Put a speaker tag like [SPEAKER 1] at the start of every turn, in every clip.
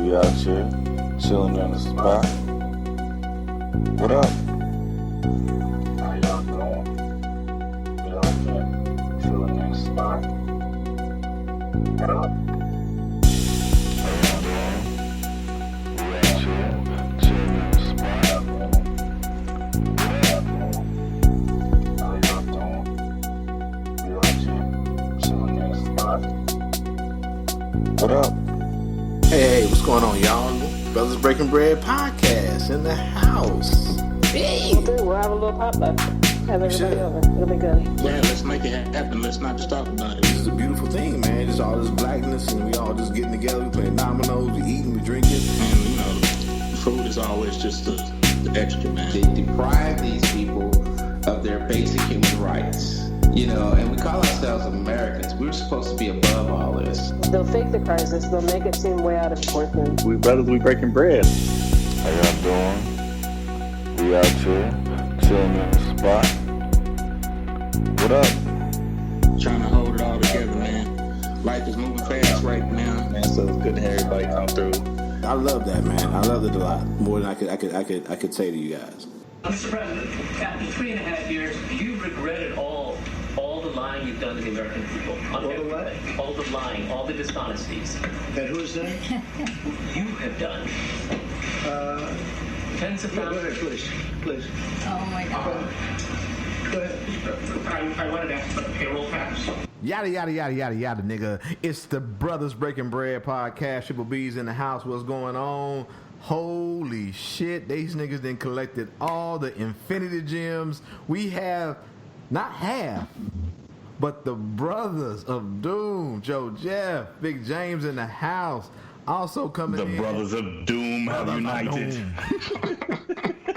[SPEAKER 1] We out here, chilling in the spot. What up? How y'all doing? We out here, chilling in the spot. What up? How y'all doing? We out here, chilling in the spot. What up? How y'all doing? We out here, chilling in the spot. What up?
[SPEAKER 2] Hey, what's going on, y'all? Brothers Breaking Bread podcast in the house. Hey!
[SPEAKER 3] We'll have a little potluck. Have everybody over. It'll be good.
[SPEAKER 4] Yeah, let's make it happen. Let's not just talk about it.
[SPEAKER 2] This is a beautiful thing, man. Just all this blackness, and we all just getting together, we playing dominoes, we eating, we drinking.
[SPEAKER 4] And, you know, food is always just the extra, man.
[SPEAKER 5] They deprive these people of their basic human rights. You know, and we call ourselves Americans. We're supposed to be above all this.
[SPEAKER 3] They'll fake the crisis. They'll make it seem way out of proportion.
[SPEAKER 6] We brothers, we breaking bread.
[SPEAKER 1] How y'all doing? We out here, chilling in the spot. What up?
[SPEAKER 4] Trying to hold it all together, man. Life is moving fast right now, man. So it's good to have everybody come through.
[SPEAKER 2] I love that, man. I love it a lot. More than I could say to you guys.
[SPEAKER 7] Mr. President, after 3.5 years, you've regretted all the lying you've done to the American people. All the what? All the lying, all the dishonesties.
[SPEAKER 8] And who's that?
[SPEAKER 7] You have done. Tens of
[SPEAKER 8] Go
[SPEAKER 7] thousands.
[SPEAKER 8] ahead, please.
[SPEAKER 9] Oh my God.
[SPEAKER 8] Go ahead.
[SPEAKER 7] I wanted to ask about the payroll tax.
[SPEAKER 2] Yada, yada, yada, yada, yada, nigga. It's the Brothers Breaking Bread podcast. Triple B's in the house. What's going on? Holy shit. These niggas done collected all the infinity gems. We have, not half, but the Brothers of Doom. Joe Jeff, Big James in the house. Also coming in.
[SPEAKER 6] The Brothers of Doom have united.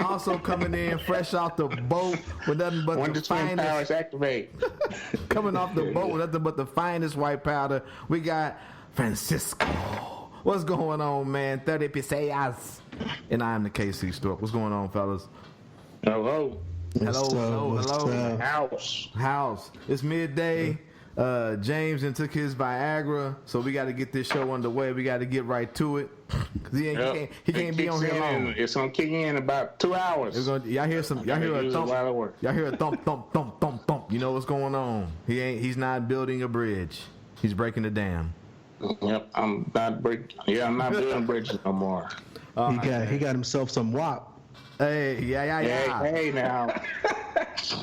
[SPEAKER 2] Also coming in fresh off the boat with nothing but
[SPEAKER 4] When
[SPEAKER 2] the
[SPEAKER 4] the twin
[SPEAKER 2] finest.
[SPEAKER 4] powers activate.
[SPEAKER 2] Coming off the boat with nothing but the finest white powder. We got Francisco. What's going on, man? 30 pesetas. And I am the KC Stork. What's going on, fellas?
[SPEAKER 4] Hello.
[SPEAKER 2] Hello.
[SPEAKER 4] House.
[SPEAKER 2] It's midday. James and took his Viagra, so we got to get this show underway. We got to get right to it. Cause he can't be on here long.
[SPEAKER 4] It's gonna kick in about 2 hours.
[SPEAKER 2] Y'all hear a thump. Y'all hear a thump, thump, thump, thump, thump. You know what's going on. He's not building a bridge. He's breaking the dam.
[SPEAKER 4] Yep, I'm not building bridges no more.
[SPEAKER 8] He got himself some WAP.
[SPEAKER 2] Hey, yeah.
[SPEAKER 4] Hey now.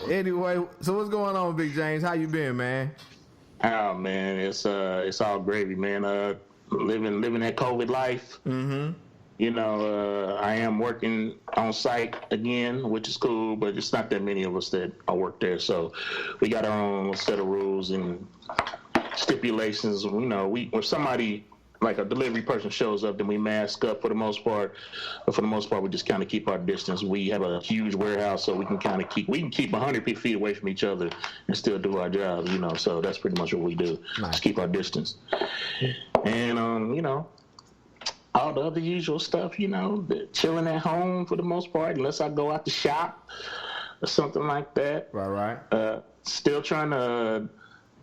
[SPEAKER 2] Anyway, so what's going on, Big James? How you been, man?
[SPEAKER 4] Oh man, it's all gravy, man. Living that COVID life.
[SPEAKER 2] Mm-hmm.
[SPEAKER 4] You know, I am working on site again, which is cool, but it's not that many of us that work there. So we got our own set of rules and stipulations. You know, when somebody like a delivery person shows up, then we mask up for the most part. But for the most part, we just kind of keep our distance. We have a huge warehouse, so we can keep 100 feet away from each other and still do our job. You know, so that's pretty much what we do.
[SPEAKER 2] Nice.
[SPEAKER 4] Just keep our distance. And you know, all the other usual stuff. You know, chilling at home for the most part, unless I go out to shop or something like that.
[SPEAKER 2] Right.
[SPEAKER 4] Still trying to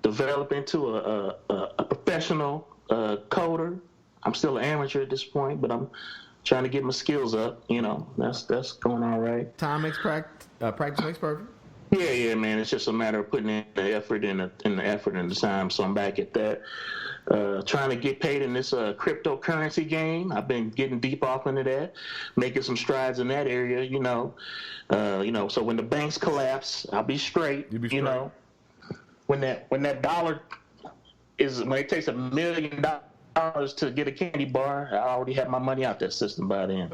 [SPEAKER 4] develop into a professional coder. I'm still an amateur at this point, but I'm trying to get my skills up. You know, that's going all right.
[SPEAKER 2] Time makes practice. Practice makes perfect.
[SPEAKER 4] Yeah, man. It's just a matter of putting in the effort and the time. So I'm back at that. Trying to get paid in this cryptocurrency game. I've been getting deep off into that, making some strides in that area. You know. So when the banks collapse, I'll be straight.
[SPEAKER 2] You'll be straight.
[SPEAKER 4] You know, when that dollar when it takes $1 million to get a candy bar, I already have my money out that system by then.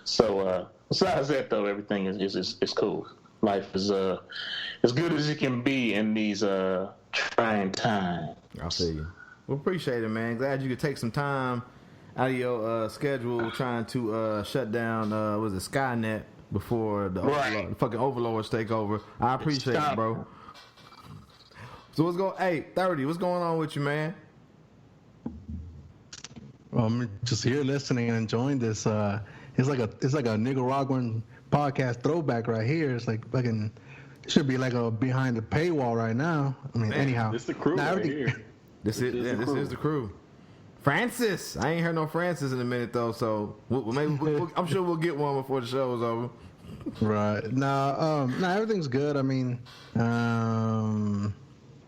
[SPEAKER 4] So besides that, though, everything is cool. Life is as good as it can be in these trying times.
[SPEAKER 2] I'll see you. Well, appreciate it, man. Glad you could take some time out of your schedule trying to shut down Skynet before the fucking overlords take over. I appreciate it, bro. So what's going? Hey, 30. What's going on with you, man?
[SPEAKER 8] I'm just here listening and enjoying this. It's like a Nicaraguan podcast throwback right here. It's like fucking. It should be like a behind the paywall right now. I mean, anyhow.
[SPEAKER 6] This is the crew right here.
[SPEAKER 2] This is the crew. Francis. I ain't heard no Francis in a minute though, so I'm sure we'll get one before the show is over.
[SPEAKER 8] Right. Nah, everything's good. I mean, you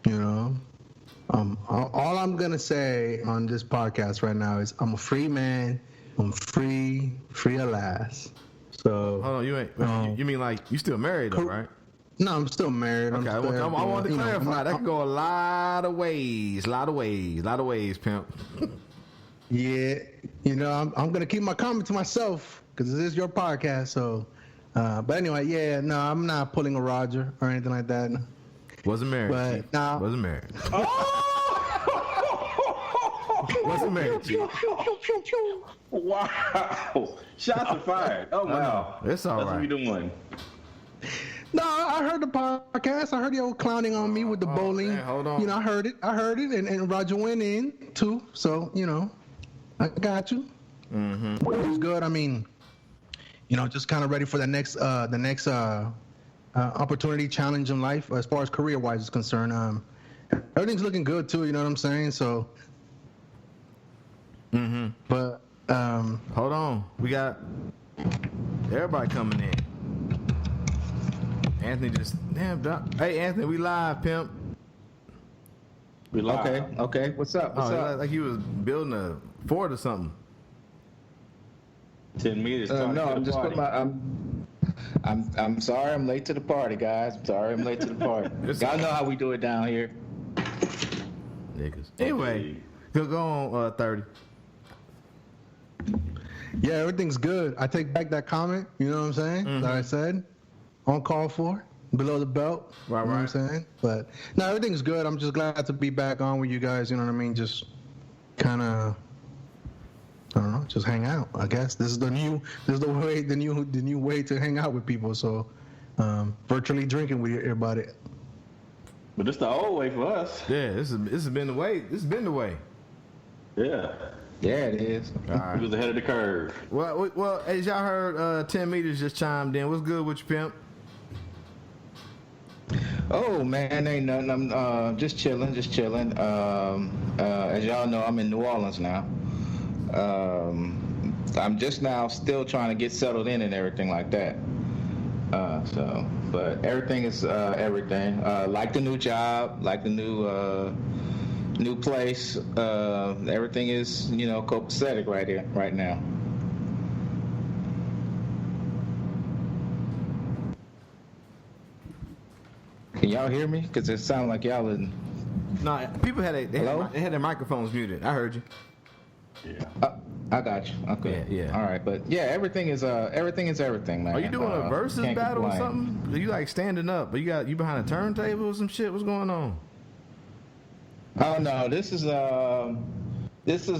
[SPEAKER 8] know, all I'm gonna say on this podcast right now is I'm a free man. I'm free at last. So.
[SPEAKER 2] Hold on, you mean like you still married though, right?
[SPEAKER 8] No, I'm still married.
[SPEAKER 2] Okay, I wanted to clarify. That can go a lot of ways, pimp.
[SPEAKER 8] Yeah, you know, I'm gonna keep my comment to myself because this is your podcast. So, but anyway, yeah, no, I'm not pulling a Roger or anything like that. No.
[SPEAKER 2] Wasn't married.
[SPEAKER 8] But nah.
[SPEAKER 2] Wasn't married. Wasn't married.
[SPEAKER 6] Wow. Shots are fired. Oh, wow.
[SPEAKER 2] It's all right.
[SPEAKER 6] That's what we doing.
[SPEAKER 8] No, I heard the podcast. I heard y'all clowning on me with the bowling.
[SPEAKER 2] Man, hold on.
[SPEAKER 8] You know, I heard it, and Roger went in too. So, you know, I got you. Mm-hmm. It was good. I mean, you know, just kind of ready for the next opportunity, challenge in life as far as career-wise is concerned. Everything's looking good too. You know what I'm saying? So.
[SPEAKER 2] Mm-hmm.
[SPEAKER 8] But
[SPEAKER 2] hold on, we got everybody coming in. Anthony just Hey, Anthony, we live, pimp.
[SPEAKER 6] We live.
[SPEAKER 5] Okay. What's up?
[SPEAKER 2] Like he was building a fort or something.
[SPEAKER 6] 10 meters.
[SPEAKER 5] No, I'm just putting I'm sorry I'm late to the party, guys. I'm sorry I'm late to the party. Y'all know how we do it down here.
[SPEAKER 2] Niggas. Anyway, go on 30.
[SPEAKER 8] Yeah, everything's good. I take back that comment. You know what I'm saying?
[SPEAKER 2] Mm-hmm.
[SPEAKER 8] That I said. On call for, below the belt.
[SPEAKER 2] Right,
[SPEAKER 8] you know what I'm saying? But no, everything's good. I'm just glad to be back on with you guys. You know what I mean? Just kind of, I don't know, just hang out. I guess this is the new way to hang out with people. So, virtually drinking with everybody.
[SPEAKER 6] But it's the old way for us.
[SPEAKER 2] Yeah, this has been the way. This has been the way.
[SPEAKER 6] Yeah.
[SPEAKER 5] Yeah, it is.
[SPEAKER 2] All right.
[SPEAKER 6] He was ahead of the curve.
[SPEAKER 2] Well, as y'all heard, 10 meters just chimed in. What's good with you, pimp?
[SPEAKER 5] Oh man, ain't nothing. I'm just chilling. As y'all know, I'm in New Orleans now. I'm just now still trying to get settled in and everything like that. But everything is everything. Like the new job, like the new place. Everything is, you know, copacetic right now. Can y'all hear me? Because it sounds like y'all in.
[SPEAKER 2] No, people had
[SPEAKER 5] Hello?
[SPEAKER 2] they had their microphones muted. I heard you.
[SPEAKER 6] Yeah.
[SPEAKER 5] I got you. Okay.
[SPEAKER 2] Yeah.
[SPEAKER 5] All right, but yeah, everything is everything, man.
[SPEAKER 2] Are you doing a versus
[SPEAKER 5] can't
[SPEAKER 2] battle or
[SPEAKER 5] complain.
[SPEAKER 2] something? Are you like standing up? But you behind a turntable or some shit? What's going on?
[SPEAKER 5] Oh no, this is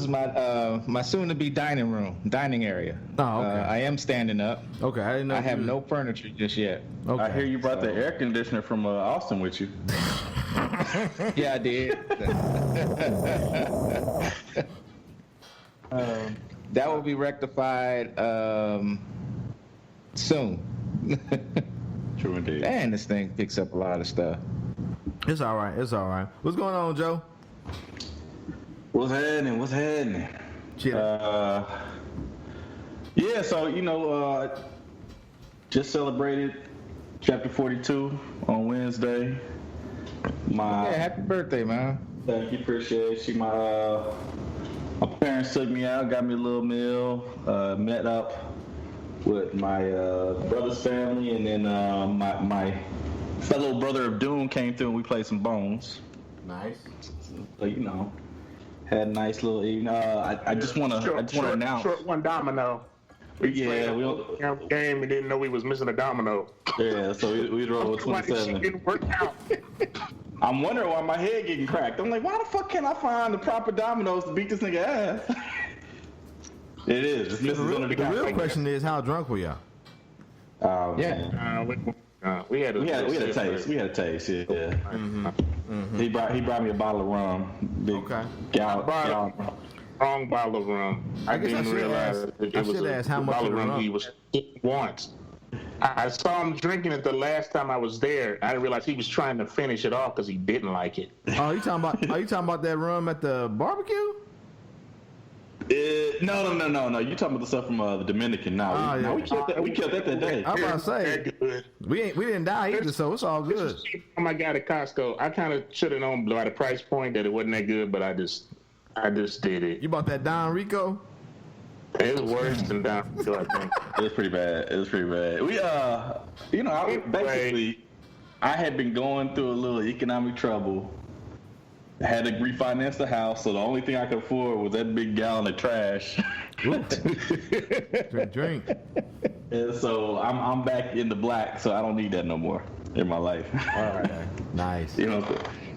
[SPEAKER 5] my soon-to-be dining area.
[SPEAKER 2] Oh, okay.
[SPEAKER 5] I am standing up.
[SPEAKER 2] Okay, I didn't know.
[SPEAKER 5] I have no furniture just yet.
[SPEAKER 2] Okay.
[SPEAKER 6] I hear you brought the air conditioner from Austin with you.
[SPEAKER 5] Yeah, I did. That will be rectified soon.
[SPEAKER 6] True indeed.
[SPEAKER 5] Man, this thing picks up a lot of stuff.
[SPEAKER 2] It's all right. What's going on, Joe?
[SPEAKER 6] What's happening?
[SPEAKER 2] Shit.
[SPEAKER 6] Yeah, so, you know, just celebrated chapter 42 on Wednesday.
[SPEAKER 5] Yeah, happy birthday, man.
[SPEAKER 6] Thank you, appreciate you. My parents took me out, got me a little meal, met up with my brother's family, and then my fellow brother of Doom came through and we played some bones.
[SPEAKER 2] Nice.
[SPEAKER 6] So, you know, had a nice little evening. I just want to announce.
[SPEAKER 1] Short one domino. We played a game and didn't know we was missing a domino.
[SPEAKER 6] Yeah, so we rolled with 27.
[SPEAKER 1] Didn't work out.
[SPEAKER 6] I'm wondering why my head getting cracked. I'm like, why the fuck can't I find the proper dominoes to beat this nigga ass? It is. It's missing under the
[SPEAKER 2] real question is, how drunk were y'all?
[SPEAKER 5] Yeah.
[SPEAKER 1] We had a
[SPEAKER 6] taste. We had a taste. Yeah.
[SPEAKER 2] Mm-hmm. Mm-hmm.
[SPEAKER 6] He brought me a bottle of rum. Big
[SPEAKER 2] Okay.
[SPEAKER 6] gallon.
[SPEAKER 1] Wrong bottle of rum. I didn't realize it was a
[SPEAKER 2] how much
[SPEAKER 1] bottle of
[SPEAKER 2] of
[SPEAKER 1] rum he was once. I saw him drinking it the last time I was there. I didn't realize he was trying to finish it off because he didn't like it.
[SPEAKER 2] Oh, you talking about that rum at the barbecue?
[SPEAKER 6] No. You talking about the stuff from the Dominican? No, we killed that day.
[SPEAKER 2] I'm about to say we didn't die either, so it's all good.
[SPEAKER 4] I got at Costco. I kind of should have known by the price point that it wasn't that good, but I just did it.
[SPEAKER 2] You bought that Don Rico?
[SPEAKER 4] It was worse than Don Rico, I think.
[SPEAKER 6] It was pretty bad. We I had been going through a little economic trouble. I had to refinance the house, so the only thing I could afford was that big gallon of trash.
[SPEAKER 2] Drink.
[SPEAKER 6] And so I'm back in the black, so I don't need that no more in my life.
[SPEAKER 2] All right. Nice.
[SPEAKER 6] So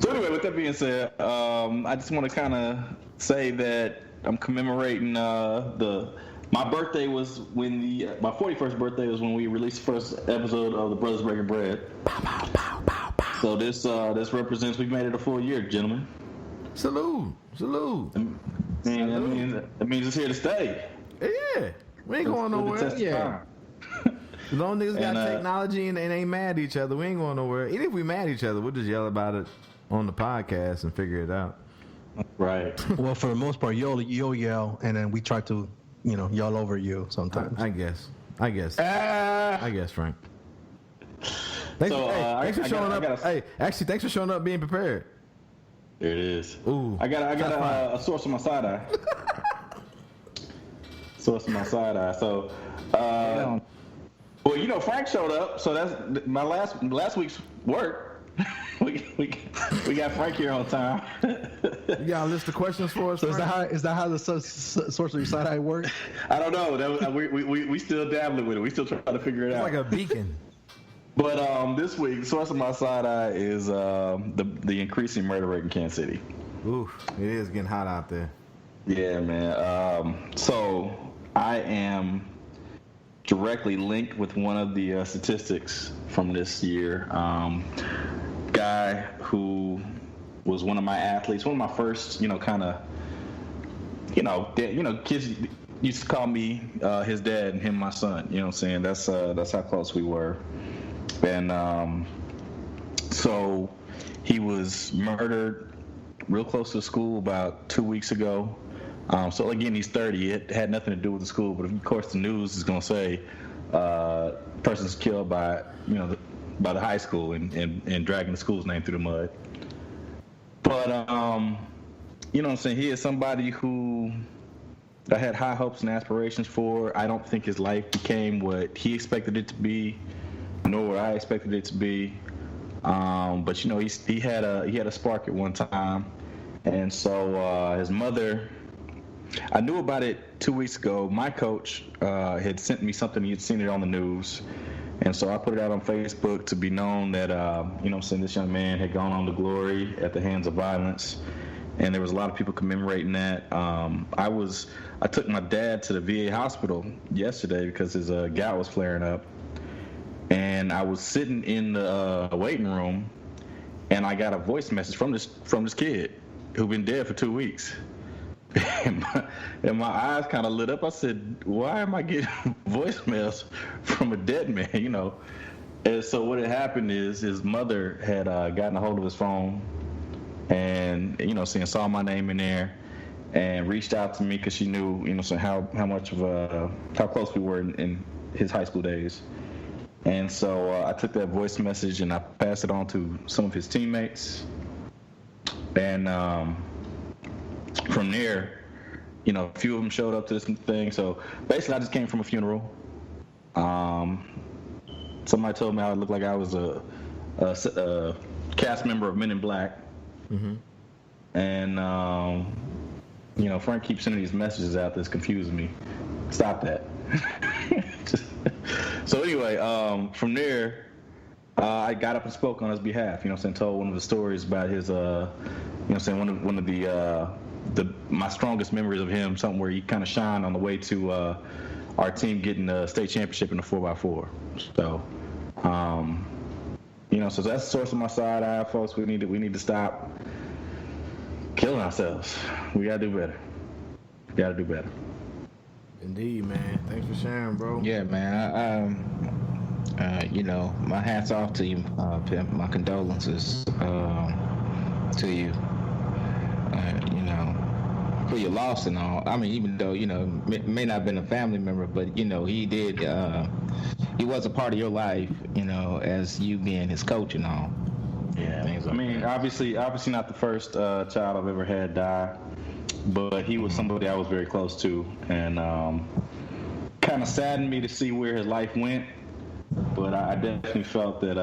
[SPEAKER 6] anyway, with that being said, I just want to kind of say that I'm commemorating my birthday was my 41st birthday was when we released the first episode of the Brothers Breaking Bread.
[SPEAKER 2] Pow, pow, pow, pow, pow.
[SPEAKER 6] So this represents we've made it a full year, gentlemen.
[SPEAKER 2] Salute.
[SPEAKER 6] That means it's here to stay.
[SPEAKER 2] Yeah, we ain't going nowhere.
[SPEAKER 6] Yeah.
[SPEAKER 2] As long as niggas got technology and they ain't mad at each other, we ain't going nowhere. Even if we mad at each other, we'll just yell about it on the podcast and figure it out.
[SPEAKER 6] Right.
[SPEAKER 8] Well, for the most part, you'll yell, and then we try to, yell over you sometimes.
[SPEAKER 2] I guess, Frank. Thanks for showing up. Thanks for showing up, being prepared.
[SPEAKER 6] There it is.
[SPEAKER 2] Ooh,
[SPEAKER 6] I got a source of my side eye. So, Frank showed up, so that's my last week's work. we got Frank here on time.
[SPEAKER 2] You got a list of questions for us?
[SPEAKER 8] So is that how the source of your side eye works?
[SPEAKER 6] I don't know. We still dabbling with it. We still trying to figure it out.
[SPEAKER 2] It's like a beacon.
[SPEAKER 6] But this week, the source of my side eye is the increasing murder rate in Kansas City.
[SPEAKER 2] Oof, it is getting hot out there.
[SPEAKER 6] Yeah, man. So I am directly linked with one of the statistics from this year. Guy who was one of my athletes, one of my first, kids used to call me his dad and him my son. You know what I'm saying? That's how close we were. And so he was murdered real close to school about 2 weeks ago. So again, he's 30. It had nothing to do with the school, but of course the news is going to say person's killed by the high school and dragging the school's name through the mud. But you know what I'm saying? He is somebody who I had high hopes and aspirations for. I don't think his life became what he expected it to be, nor what I expected it to be. But he had a spark at one time, and so his mother. I knew about it 2 weeks ago. My coach had sent me something. He had seen it on the news, and so I put it out on Facebook to be known that this young man had gone on to glory at the hands of violence, and there was a lot of people commemorating that. I took my dad to the VA hospital yesterday because his gout was flaring up, and I was sitting in the waiting room, and I got a voice message from this kid who'd been dead for 2 weeks. And my eyes kind of lit up. I said, why am I getting voicemails from a dead man, And so what had happened is his mother had gotten a hold of his phone and, saw my name in there and reached out to me because she knew, how much of how close we were in his high school days. And so I took that voice message and I passed it on to some of his teammates. And from there, a few of them showed up to this thing. So basically, I just came from a funeral. Somebody told me I looked like I was a cast member of Men in Black. Mm-hmm. And, Frank keeps sending these messages out that's confusing me. Stop that. So anyway, from there, I got up and spoke on his behalf. Told one of the stories about his, one of the my strongest memories of him, something where he kind of shined on the way to our team getting the state championship in the 4x4. So, so that's the source of my side eye, folks. We need to stop killing ourselves. We gotta do better.
[SPEAKER 2] Indeed, man. Thanks for sharing, bro.
[SPEAKER 5] Yeah, man. My hats off to you, Pimp. My condolences to you. for your loss and all. I mean, even though may not have been a family member, but he did. He was a part of your life, as you being his coach and all.
[SPEAKER 6] Yeah,
[SPEAKER 5] Things
[SPEAKER 6] I
[SPEAKER 5] like
[SPEAKER 6] mean,
[SPEAKER 5] that.
[SPEAKER 6] obviously not the first child I've ever had die, but he was somebody I was very close to, and kind of saddened me to see where his life went. But I definitely felt that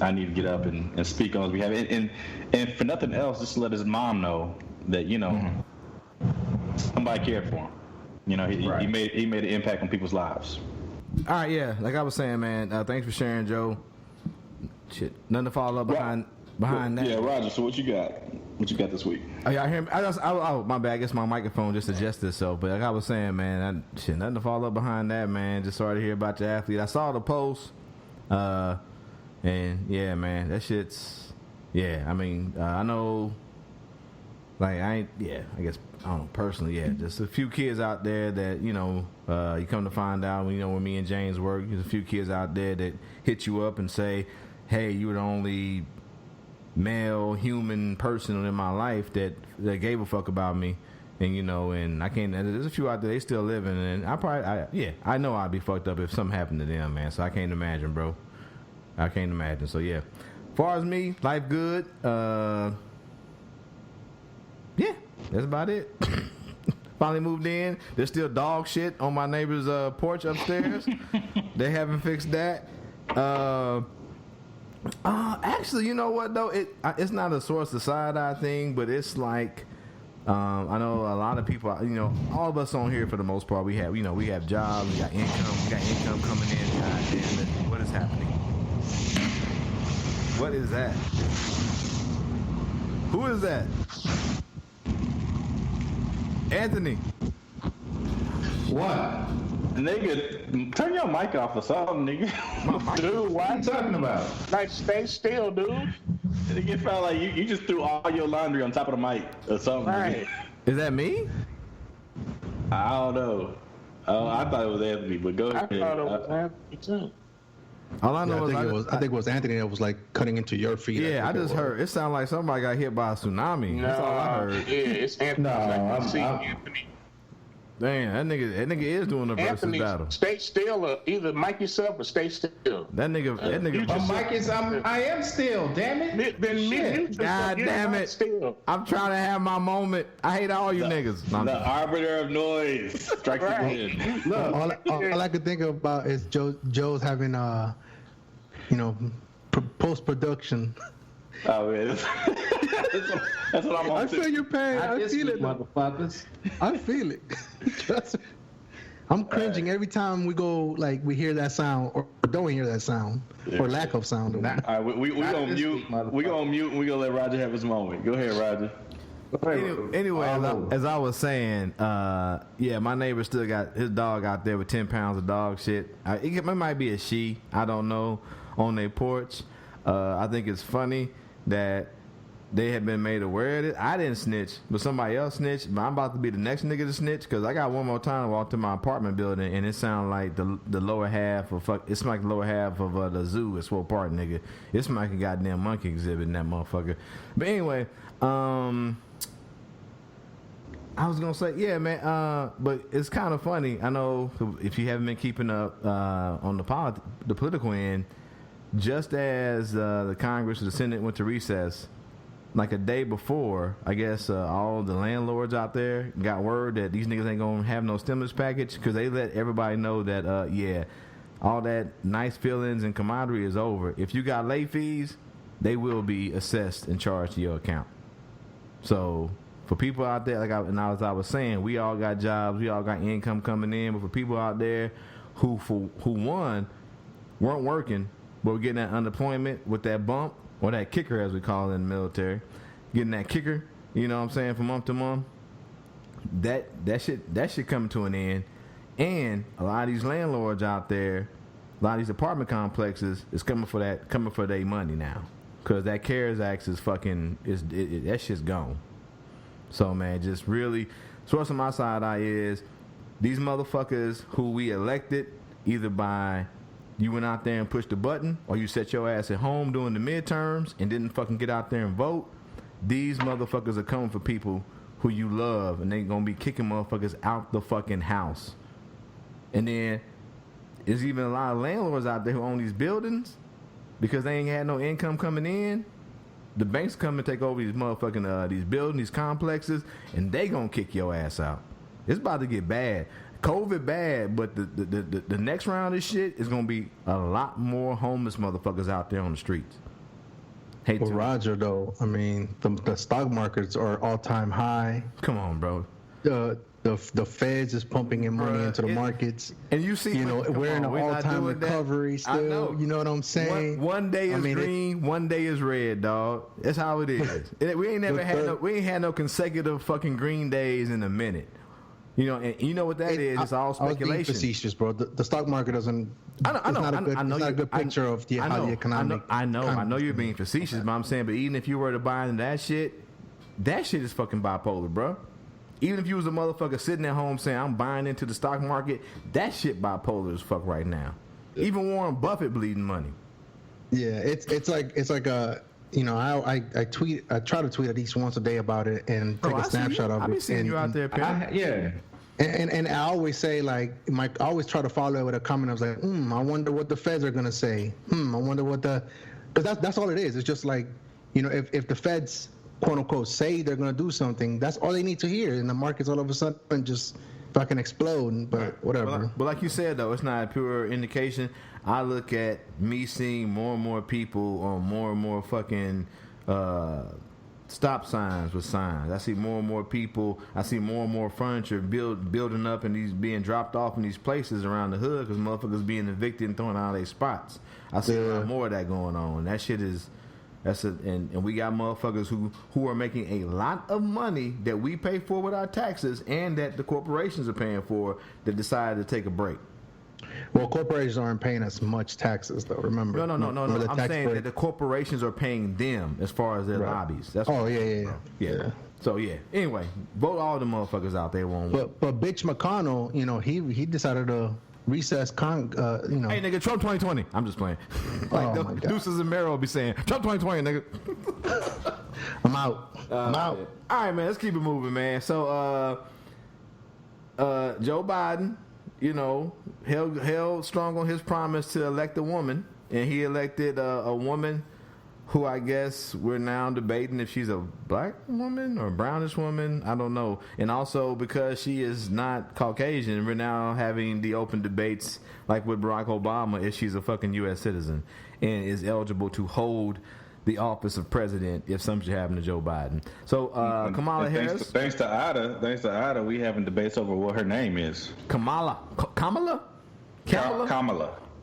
[SPEAKER 6] I need to get up and speak on his behalf, and for nothing else, just to let his mom know that somebody cared for him. He made an impact on people's lives.
[SPEAKER 2] All right, yeah. Like I was saying, man. Thanks for sharing, Joe. Shit, nothing to follow up behind that.
[SPEAKER 6] Yeah, Roger. So what you got? What you got this week?
[SPEAKER 2] Oh, y'all hear me? Oh, my bad. I guess my microphone just adjusted itself. But like I was saying, man, nothing to follow up behind that, man. Just sorry to hear about your athlete. I saw the post, and yeah, man, that shit's, yeah. I mean, I know, like I guess I don't know personally, yeah. Just a few kids out there that you come to find out when me and James work. There's a few kids out there that hit you up and say, hey, you were the only male human person in my life that gave a fuck about me, and I can't. There's a few out there they still living, and I know I'd be fucked up if something happened to them, man. So I can't imagine, bro. I can't imagine. So yeah, as far as me, life good. Yeah, that's about it. Finally moved in. There's still dog shit on my neighbor's porch upstairs. They haven't fixed that. Actually, you know what though? It's not a source of side-eye thing, but it's like I know a lot of people. All of us on here for the most part, we have jobs, we got income coming in. God damn it, what is happening? What is that? Who is that? Anthony.
[SPEAKER 6] What? Nigga, turn your mic off or something, nigga.
[SPEAKER 4] Dude, why
[SPEAKER 5] What are you talking about?
[SPEAKER 4] like stay still, dude?
[SPEAKER 6] It felt like you just threw all your laundry on top of the mic or something.
[SPEAKER 4] Right.
[SPEAKER 2] Is that me?
[SPEAKER 6] I don't know. I thought it was Anthony, but go
[SPEAKER 4] I
[SPEAKER 6] ahead.
[SPEAKER 4] thought it was Anthony too.
[SPEAKER 2] All I
[SPEAKER 8] Yeah,
[SPEAKER 2] know
[SPEAKER 8] I think it was Anthony that was like cutting into your feet.
[SPEAKER 2] Yeah, I just heard. It sounded like somebody got hit by a tsunami. That's all I heard.
[SPEAKER 4] Yeah, it's Anthony. Anthony.
[SPEAKER 2] Damn, that nigga is doing the versus
[SPEAKER 4] Anthony,
[SPEAKER 2] battle.
[SPEAKER 4] stay still or either mic yourself or stay still.
[SPEAKER 2] That nigga.
[SPEAKER 5] My mic is. I am still. Damn it.
[SPEAKER 4] Then
[SPEAKER 5] Shit.
[SPEAKER 2] God damn it.
[SPEAKER 4] Still.
[SPEAKER 2] I'm trying to have my moment. I hate all you niggas. No, I'm
[SPEAKER 6] The
[SPEAKER 2] just-
[SPEAKER 6] arbiter of noise strikes again.
[SPEAKER 8] All I could think about is Joe's having post production.
[SPEAKER 6] Oh man, that's what I'm on.
[SPEAKER 8] I feel your pain. I feel it,
[SPEAKER 5] motherfuckers.
[SPEAKER 8] I feel it. Trust me. I'm cringing every time we go, like we hear that sound or don't hear that sound or lack of sound.
[SPEAKER 6] All right, we gonna mute. We gonna mute. And we gonna let Roger have his moment. Go ahead, Roger.
[SPEAKER 2] Anyway, as I was saying, yeah, my neighbor still got his dog out there with 10 pounds of dog shit. It might be a she, I don't know, on their porch. I think it's funny that they have been made aware of it. I didn't snitch, but somebody else snitched. But I'm about to be the next nigga to snitch because I got one more time to walk to my apartment building and it sounded like the lower half of it's like the lower half of the zoo is swole apart, nigga. It's like a goddamn monkey exhibit in that motherfucker. But anyway, I was gonna say, yeah, man. But it's kind of funny. I know if you haven't been keeping up on the political end, just as the Congress or the Senate went to recess, like a day before, I guess all the landlords out there got word that these niggas ain't gonna have no stimulus package because they let everybody know that yeah, all that nice feelings and camaraderie is over. If you got late fees, they will be assessed and charged to your account. So for people out there, as I was saying, we all got jobs, we all got income coming in, but for people out there who weren't working, but we're getting that unemployment with that bump, or that kicker as we call it in the military, getting that kicker, you know what I'm saying, from month to month, that shit coming to an end. And a lot of these landlords out there, a lot of these apartment complexes is coming for their money now. Cause that CARES Act is that shit's gone. So man, just really, source of my side eye is these motherfuckers who we elected either by you went out there and pushed the button, or you set your ass at home during the midterms and didn't fucking get out there and vote. These motherfuckers are coming for people who you love, and they gonna be kicking motherfuckers out the fucking house. And then there's even a lot of landlords out there who own these buildings because they ain't had no income coming in. The banks come and take over these motherfucking these buildings, these complexes, and they gonna kick your ass out. It's about to get bad. COVID bad, but the next round of this shit is gonna be a lot more homeless motherfuckers out there on the streets.
[SPEAKER 8] Well, Roger, though, I mean, the stock markets are all-time high.
[SPEAKER 2] Come on, bro.
[SPEAKER 8] The Feds is pumping in money into the markets,
[SPEAKER 2] and you see,
[SPEAKER 8] we're in an all-time recovery still.
[SPEAKER 2] I know.
[SPEAKER 8] You know what I'm saying?
[SPEAKER 2] One day is green, one day is red, dog. That's how it is. We ain't had no consecutive fucking green days in a minute. You know, and you know what that is? It's all speculation.
[SPEAKER 8] I was being facetious, bro. The stock market doesn't.
[SPEAKER 2] I know.
[SPEAKER 8] It's not a good picture of how the economic.
[SPEAKER 2] I know you're being facetious, but I'm saying, but even if you were to buy into that shit is fucking bipolar, bro. Even if you was a motherfucker sitting at home saying I'm buying into the stock market, that shit bipolar as fuck right now. Even Warren Buffett bleeding money.
[SPEAKER 8] Yeah, it's like a. You know, I try to tweet at least once a day about it and take a snapshot of it.
[SPEAKER 2] I be seeing you out there,
[SPEAKER 5] yeah.
[SPEAKER 8] And I always say, like, I always try to follow it with a comment. I was like, I wonder what the Feds are gonna say. I wonder what because that's all it is. It's just like, you know, if the Feds quote unquote say they're gonna do something, that's all they need to hear, and the markets all of a sudden just fucking explode. But whatever.
[SPEAKER 2] But like you said though, it's not a pure indication. I look at me seeing more and more people on more and more fucking stop signs with signs. I see more and more people. I see more and more furniture building up and these being dropped off in these places around the hood because motherfuckers being evicted and thrown out of their spots. I see a lot more of that going on. That shit is. And we got motherfuckers who are making a lot of money that we pay for with our taxes and that the corporations are paying for that decided to take a break.
[SPEAKER 8] Well, corporations aren't paying us much taxes, though. Remember?
[SPEAKER 2] No. I'm saying that the corporations are paying them as far as their lobbies. That's yeah. So yeah. Anyway, vote all the motherfuckers out there won't.
[SPEAKER 8] But bitch McConnell, you know, he decided to recess.
[SPEAKER 2] Hey nigga, Trump 2020. I'm just playing. Like Deuces and Mero will be saying Trump 2020, nigga.
[SPEAKER 8] I'm out. I'm out.
[SPEAKER 2] All right, man. Let's keep it moving, man. So Joe Biden, you know, held strong on his promise to elect a woman, and he elected a woman who I guess we're now debating if she's a black woman or a brownish woman. I don't know. And also because she is not Caucasian, we're now having the open debates like with Barack Obama if she's a fucking U.S. citizen and is eligible to hold the office of president if something should happen to Joe Biden. So Kamala Harris.
[SPEAKER 6] Thanks to Ada, we having debates over what her name is.
[SPEAKER 2] Kamala.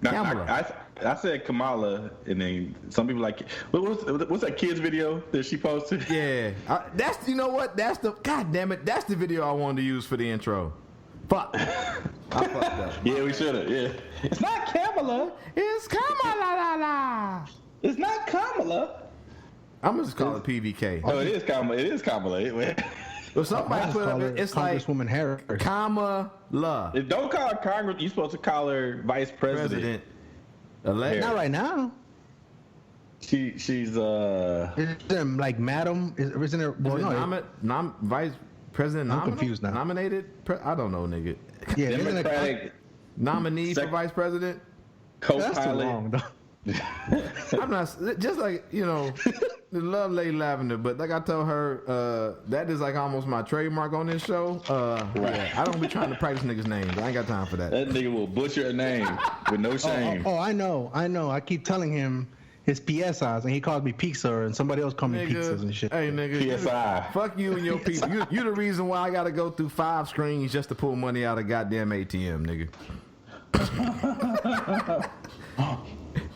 [SPEAKER 6] Now, I said Kamala, and then some people like, what's that kid's video that she posted?
[SPEAKER 2] Yeah, that's God damn it, that's the video I wanted to use for the intro. Fuck, I fucked up.
[SPEAKER 6] Yeah, we should have. Yeah, it's not Kamala.
[SPEAKER 2] It's Kamala.
[SPEAKER 6] It's not Kamala.
[SPEAKER 2] I'm gonna just call it PVK.
[SPEAKER 6] Oh, it is Kamala. It is Kamala.
[SPEAKER 2] Well, somebody put up. It's like
[SPEAKER 8] Congresswoman Harris.
[SPEAKER 2] Kamala.
[SPEAKER 6] Don't call her Congress. You're supposed to call her Vice President.
[SPEAKER 8] Not right now.
[SPEAKER 6] She's
[SPEAKER 8] Isn't like Madam? Isn't it? Well, no.
[SPEAKER 2] Vice President.
[SPEAKER 8] I'm confused now.
[SPEAKER 2] Nominated? I don't know, nigga.
[SPEAKER 8] Yeah,
[SPEAKER 6] Democratic
[SPEAKER 2] nominee for Vice President.
[SPEAKER 6] Co-pilot.
[SPEAKER 8] That's too long, though.
[SPEAKER 2] I'm not just like, you know, the love Lady Lavender, but like I told her, that is like almost my trademark on this show. Yeah, I don't be trying to practice niggas' names. I ain't got time for that.
[SPEAKER 6] That nigga will butcher a name with no shame.
[SPEAKER 8] Oh, I know. I keep telling him his PSIs, and he calls me pizza, and somebody else calls me pizzas and shit.
[SPEAKER 2] Hey, nigga.
[SPEAKER 6] PSI.
[SPEAKER 2] Fuck you and your pizza. You the reason why I got to go through 5 screens just to pull money out of goddamn ATM, nigga.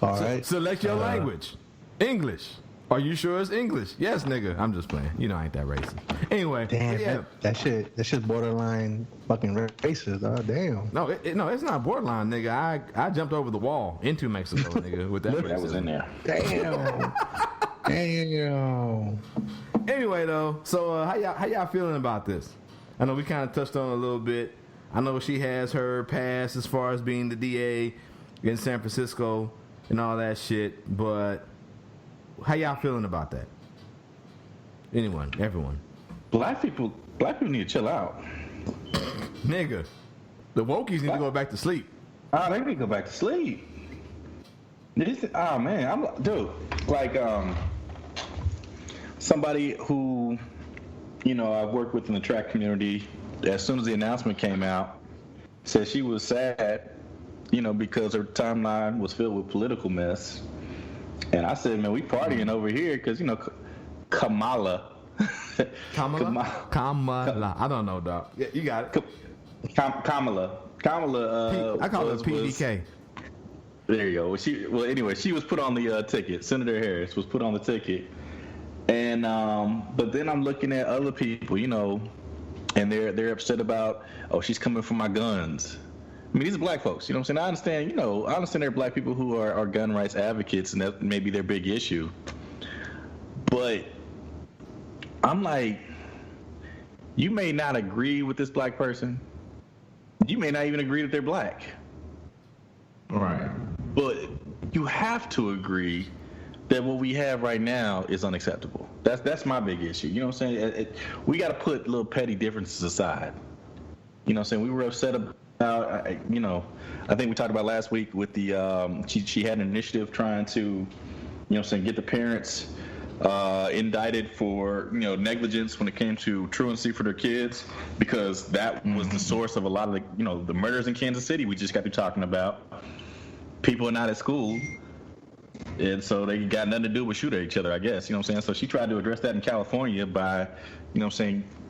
[SPEAKER 8] All right.
[SPEAKER 2] Select your language. English. Are you sure it's English? Yes, nigga. I'm just playing. You know I ain't that racist. Anyway.
[SPEAKER 8] Damn,
[SPEAKER 2] yeah.
[SPEAKER 8] that shit borderline fucking racist. Oh, damn.
[SPEAKER 2] No, it's not borderline, nigga. I jumped over the wall into Mexico, nigga, with that.
[SPEAKER 6] That was in there.
[SPEAKER 8] Damn. Damn.
[SPEAKER 2] Anyway, though, so how y'all feeling about this? I know we kind of touched on it a little bit. I know she has her past as far as being the DA in San Francisco and all that shit, but how y'all feeling about that? Everyone.
[SPEAKER 6] Black people Black people need to chill out.
[SPEAKER 2] Nigga, the wokies need to go back to sleep.
[SPEAKER 6] Oh, they need to go back to sleep. Oh man, like somebody who, I've worked with in the track community. As soon as the announcement came out, said she was sad, because her timeline was filled with political mess. And I said, man, we partying over here because Kamala.
[SPEAKER 2] Kamala. I don't know, dog. Yeah, you got it.
[SPEAKER 6] Kamala.
[SPEAKER 2] I call her PDK.
[SPEAKER 6] There you go. Anyway, she was put on the ticket. Senator Harris was put on the ticket, and but then I'm looking at other people, and they're upset about, she's coming for my guns. I mean, these are black folks. You know what I'm saying? I understand there are black people who are gun rights advocates, and that may be their big issue. But I'm like, you may not agree with this black person. You may not even agree that they're black.
[SPEAKER 2] Right.
[SPEAKER 6] But you have to agree that what we have right now is unacceptable. That's my big issue. You know what I'm saying? We got to put little petty differences aside. You know what I'm saying? We were upset about, I think we talked about last week with the, she had an initiative trying to, get the parents indicted for, negligence when it came to truancy for their kids, because that was the source of a lot of the, the murders in Kansas City we just got through talking about. People are not at school, and so they got nothing to do with shoot at each other, I guess. You know what I'm saying? So she tried to address that in California by,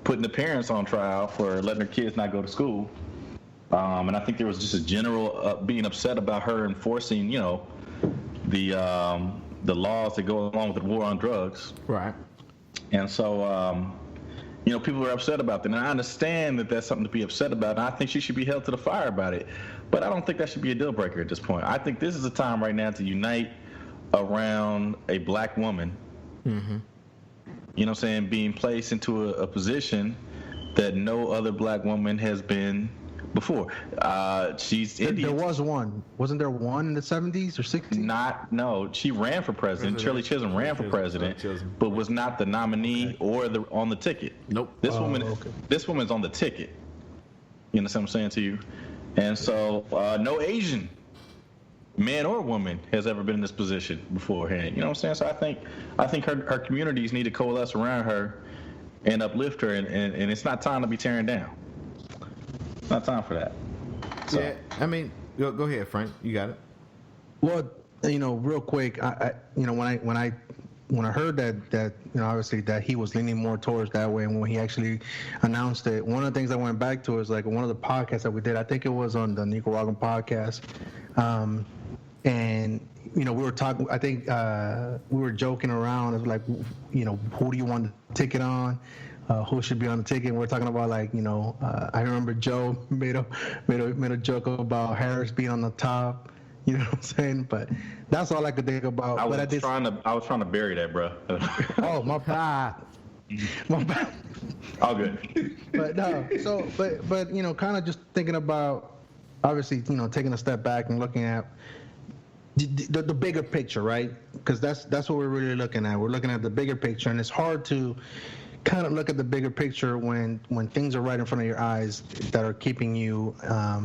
[SPEAKER 6] putting the parents on trial for letting their kids not go to school. And I think there was just a general being upset about her enforcing, the laws that go along with the war on drugs.
[SPEAKER 2] Right.
[SPEAKER 6] And so, people are upset about that. And I understand that that's something to be upset about, and I think she should be held to the fire about it. But I don't think that should be a deal breaker at this point. I think this is a time right now to unite around a black woman, being placed into a position that no other black woman has been before. She's Indian.
[SPEAKER 8] There was one. Wasn't there one in the 70s or 60s?
[SPEAKER 6] No. She ran for president. Shirley Chisholm ran for president, but was not the nominee or on the ticket.
[SPEAKER 2] Nope.
[SPEAKER 6] This woman's on the ticket. You understand what I'm saying to you? And so no Asian man or woman has ever been in this position beforehand. You know what I'm saying? So I think her communities need to coalesce around her and uplift her, and it's not time to be tearing down. It's not time for that. So.
[SPEAKER 2] Yeah, I mean, go ahead, Frank. You got it.
[SPEAKER 8] Well, real quick, when I heard that obviously that he was leaning more towards that way, and when he actually announced it, one of the things I went back to is like one of the podcasts that we did. I think it was on the Nicaraguan podcast, and we were talking. I think we were joking around. It was like, who do you want the ticket on? Who should be on the ticket? And we're talking about I remember Joe made a joke about Harris being on the top. You know what I'm saying? But that's all I could think about.
[SPEAKER 6] I was trying to bury that, bro.
[SPEAKER 8] Oh, my bad. My bad.
[SPEAKER 6] All good.
[SPEAKER 8] But no. So, but kind of just thinking about, obviously, taking a step back and looking at the bigger picture, right? Because that's what we're really looking at. We're looking at the bigger picture, and it's hard to kind of look at the bigger picture when things are right in front of your eyes that are keeping you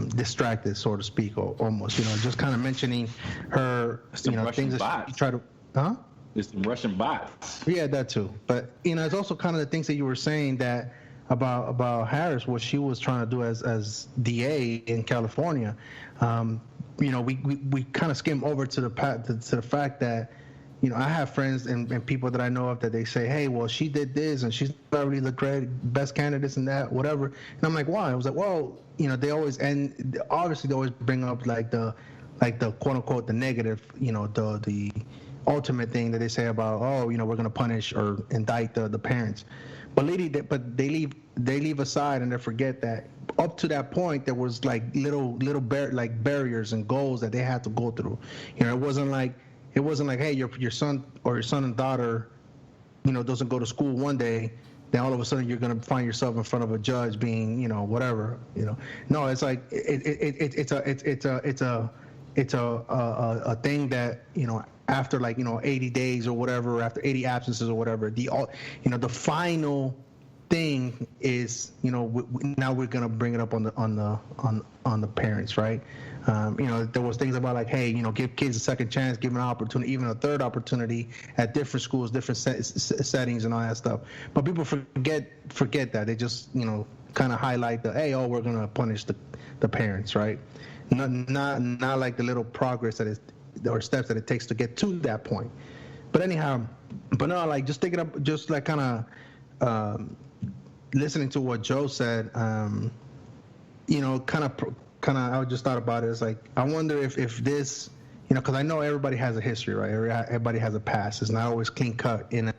[SPEAKER 8] distracted, so to speak, or almost. Just kind of mentioning her, things that she try to,
[SPEAKER 6] It's the Russian bots.
[SPEAKER 8] Yeah, that too. But it's also kind of the things that you were saying that about Harris, what she was trying to do as DA in California. We kind of skim over to the fact that. I have friends and people that I know of that they say, hey, well, she did this and she's not really the best candidate and that, whatever. And I'm like, why? I was like, well, they always, and obviously they always bring up like the quote unquote, the negative, the ultimate thing that they say about, we're going to punish or indict the parents. But they leave aside and they forget that up to that point there was like little barriers and goals that they had to go through. It wasn't like, hey, your son or your son and daughter, doesn't go to school one day, then all of a sudden you're going to find yourself in front of a judge being, whatever, No, it's like it's a thing that after 80 days or whatever, after 80 absences or whatever, the final thing is, now we're gonna bring it up on the parents, right? There was things about like, hey, give kids a second chance, give them an opportunity, even a third opportunity at different schools, different settings, and all that stuff. But people forget that. They just kind of highlight we're gonna punish the parents, right? Not like the little progress or steps that it takes to get to that point. But anyhow, like just thinking up, just like kind of listening to what Joe said, kind of I just thought about it. It's like, I wonder if this, because I know everybody has a history, right? Everybody has a past. It's not always clean cut. And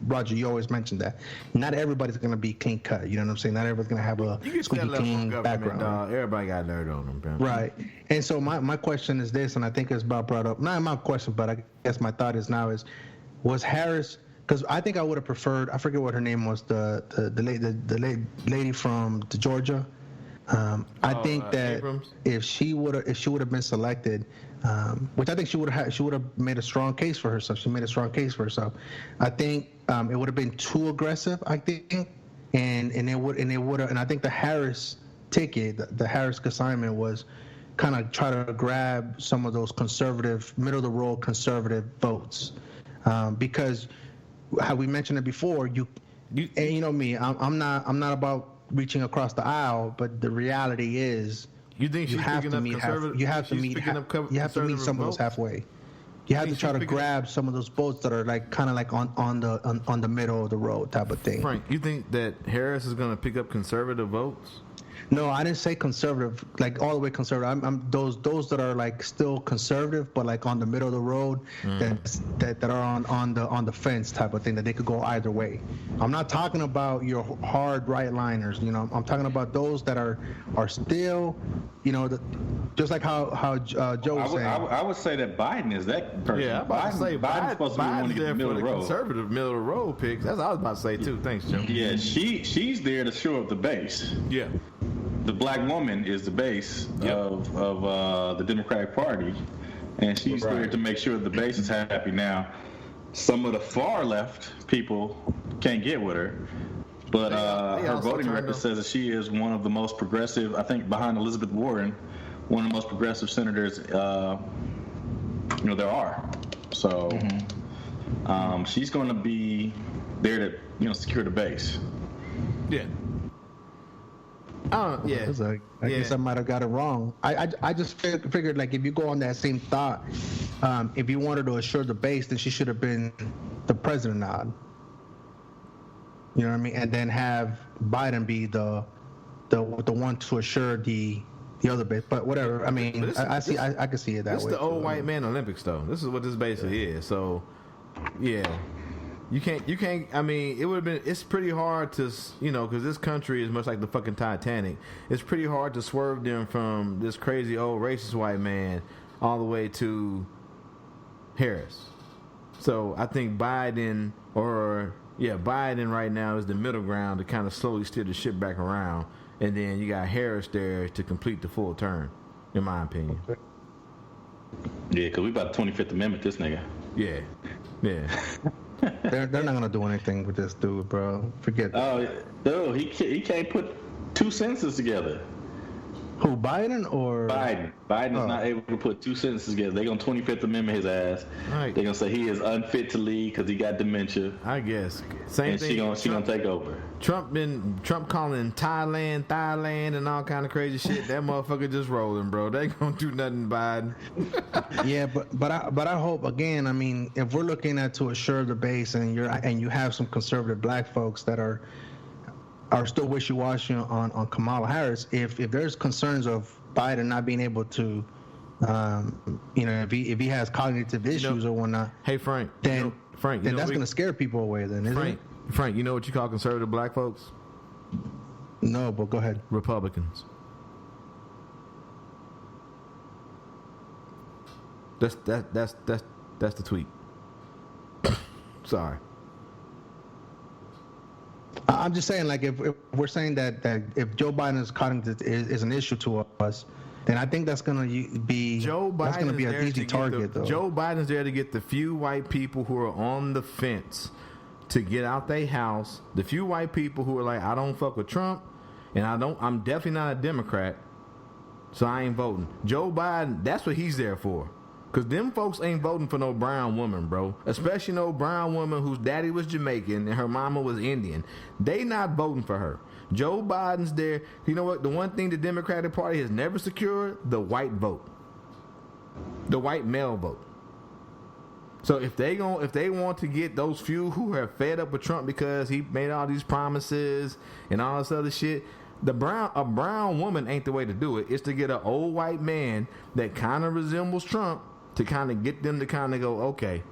[SPEAKER 8] Roger, you always mentioned that. Not everybody's going to be clean cut. You know what I'm saying? Not everybody's going to have a squeaky clean background.
[SPEAKER 2] Everybody got dirt on them, bro.
[SPEAKER 8] Right. And so my question is this, and I think it's about brought up. Not my question, but I guess my thought is now was Harris? Because I think I would have preferred. I forget what her name was. The lady from Georgia. I think that
[SPEAKER 2] Abrams?
[SPEAKER 8] if she would have been selected, which I think she would have made a strong case for herself. She made a strong case for herself. I think it would have been too aggressive. I think, and I think the Harris ticket, the Harris assignment was kind of try to grab some of those conservative, middle of the road conservative votes, because how we mentioned it before, and you know me, I'm not about reaching across the aisle, but the reality is
[SPEAKER 2] you think
[SPEAKER 8] you have to meet some of those halfway. You have to try to grab some of those votes that are like kind of like on the middle of the road type of thing.
[SPEAKER 2] Frank, you think that Harris is going to pick up conservative votes?
[SPEAKER 8] No, I didn't say conservative, like all the way conservative. I'm those that are like still conservative, but like on the middle of the road, that are on the fence type of thing, that they could go either way. I'm not talking about your hard right-liners. I'm talking about those that are still, just like how Joe was saying.
[SPEAKER 6] I would say that Biden is that person.
[SPEAKER 2] Yeah, I'm about to say
[SPEAKER 6] Biden's supposed to be one to get the middle of the road.
[SPEAKER 2] Conservative middle of the road picks. That's what I was about to say too. Thanks, Joe.
[SPEAKER 6] Yeah, she's there to shore up the base.
[SPEAKER 2] Yeah.
[SPEAKER 6] The black woman is the base of the Democratic Party, and she's there to make sure the base is happy. Now, some of the far left people can't get with her, but her voting record says that she is one of the most progressive, I think behind Elizabeth Warren, one of the most progressive senators there are. So she's going to be there to secure the base.
[SPEAKER 2] Yeah. I
[SPEAKER 8] guess I might have got it wrong. I just figured like if you go on that same thought, if you wanted to assure the base, then she should have been the president nod. You know what I mean? And then have Biden be the one to assure the other base. But whatever. I mean, I can see it that way.
[SPEAKER 2] This is the old white man Olympics, though. This is what this basically is. So, yeah. You can't, I mean, it would have been, it's pretty hard to, because this country is much like the fucking Titanic. It's pretty hard to swerve them from this crazy old racist white man all the way to Harris. So I think Biden right now is the middle ground to kind of slowly steer the ship back around. And then you got Harris there to complete the full term, in my opinion.
[SPEAKER 6] Yeah, because we about the 25th Amendment, this nigga.
[SPEAKER 2] Yeah.
[SPEAKER 8] They're not gonna do anything with this dude, bro. Forget that.
[SPEAKER 6] Oh, dude, he can't put two sentences together.
[SPEAKER 8] Who, Biden or
[SPEAKER 6] Biden? Biden is not able to put two sentences together. They're gonna 25th Amendment his ass.
[SPEAKER 2] Right.
[SPEAKER 6] They're gonna say he is unfit to lead because he got dementia.
[SPEAKER 2] I guess. Same thing.
[SPEAKER 6] She gonna take over.
[SPEAKER 2] Trump calling Thailand and all kind of crazy shit. That motherfucker just rolling, bro. They gonna do nothing, Biden.
[SPEAKER 8] Yeah, but I hope, again, I mean, if we're looking at to assure the base and you have some conservative black folks that are still wishy-washy on Kamala Harris, if there's concerns of Biden not being able to, if he has cognitive issues or whatnot,
[SPEAKER 2] hey Frank,
[SPEAKER 8] then that's going to scare people away. Then, isn't it?
[SPEAKER 2] Frank, you know what you call conservative black folks?
[SPEAKER 8] No, but go ahead.
[SPEAKER 2] Republicans. That's the tweet. Sorry.
[SPEAKER 8] I'm just saying, like, if we're saying that if Joe Biden's cognitive is an issue to us, then I think that's going to be an easy target, though.
[SPEAKER 2] Joe Biden's there to get the few white people who are on the fence to get out their house. The few white people who are like, I don't fuck with Trump, and I'm definitely not a Democrat, so I ain't voting. Joe Biden, that's what he's there for. Because them folks ain't voting for no brown woman, bro. Especially no brown woman whose daddy was Jamaican and her mama was Indian. They not voting for her. Joe Biden's there. You know what? The one thing the Democratic Party has never secured, the white vote. The white male vote. So if they want to get those few who are fed up with Trump because he made all these promises and all this other shit, a brown woman ain't the way to do it. It's to get an old white man that kind of resembles Trump to kind of get them to kind of go, okay,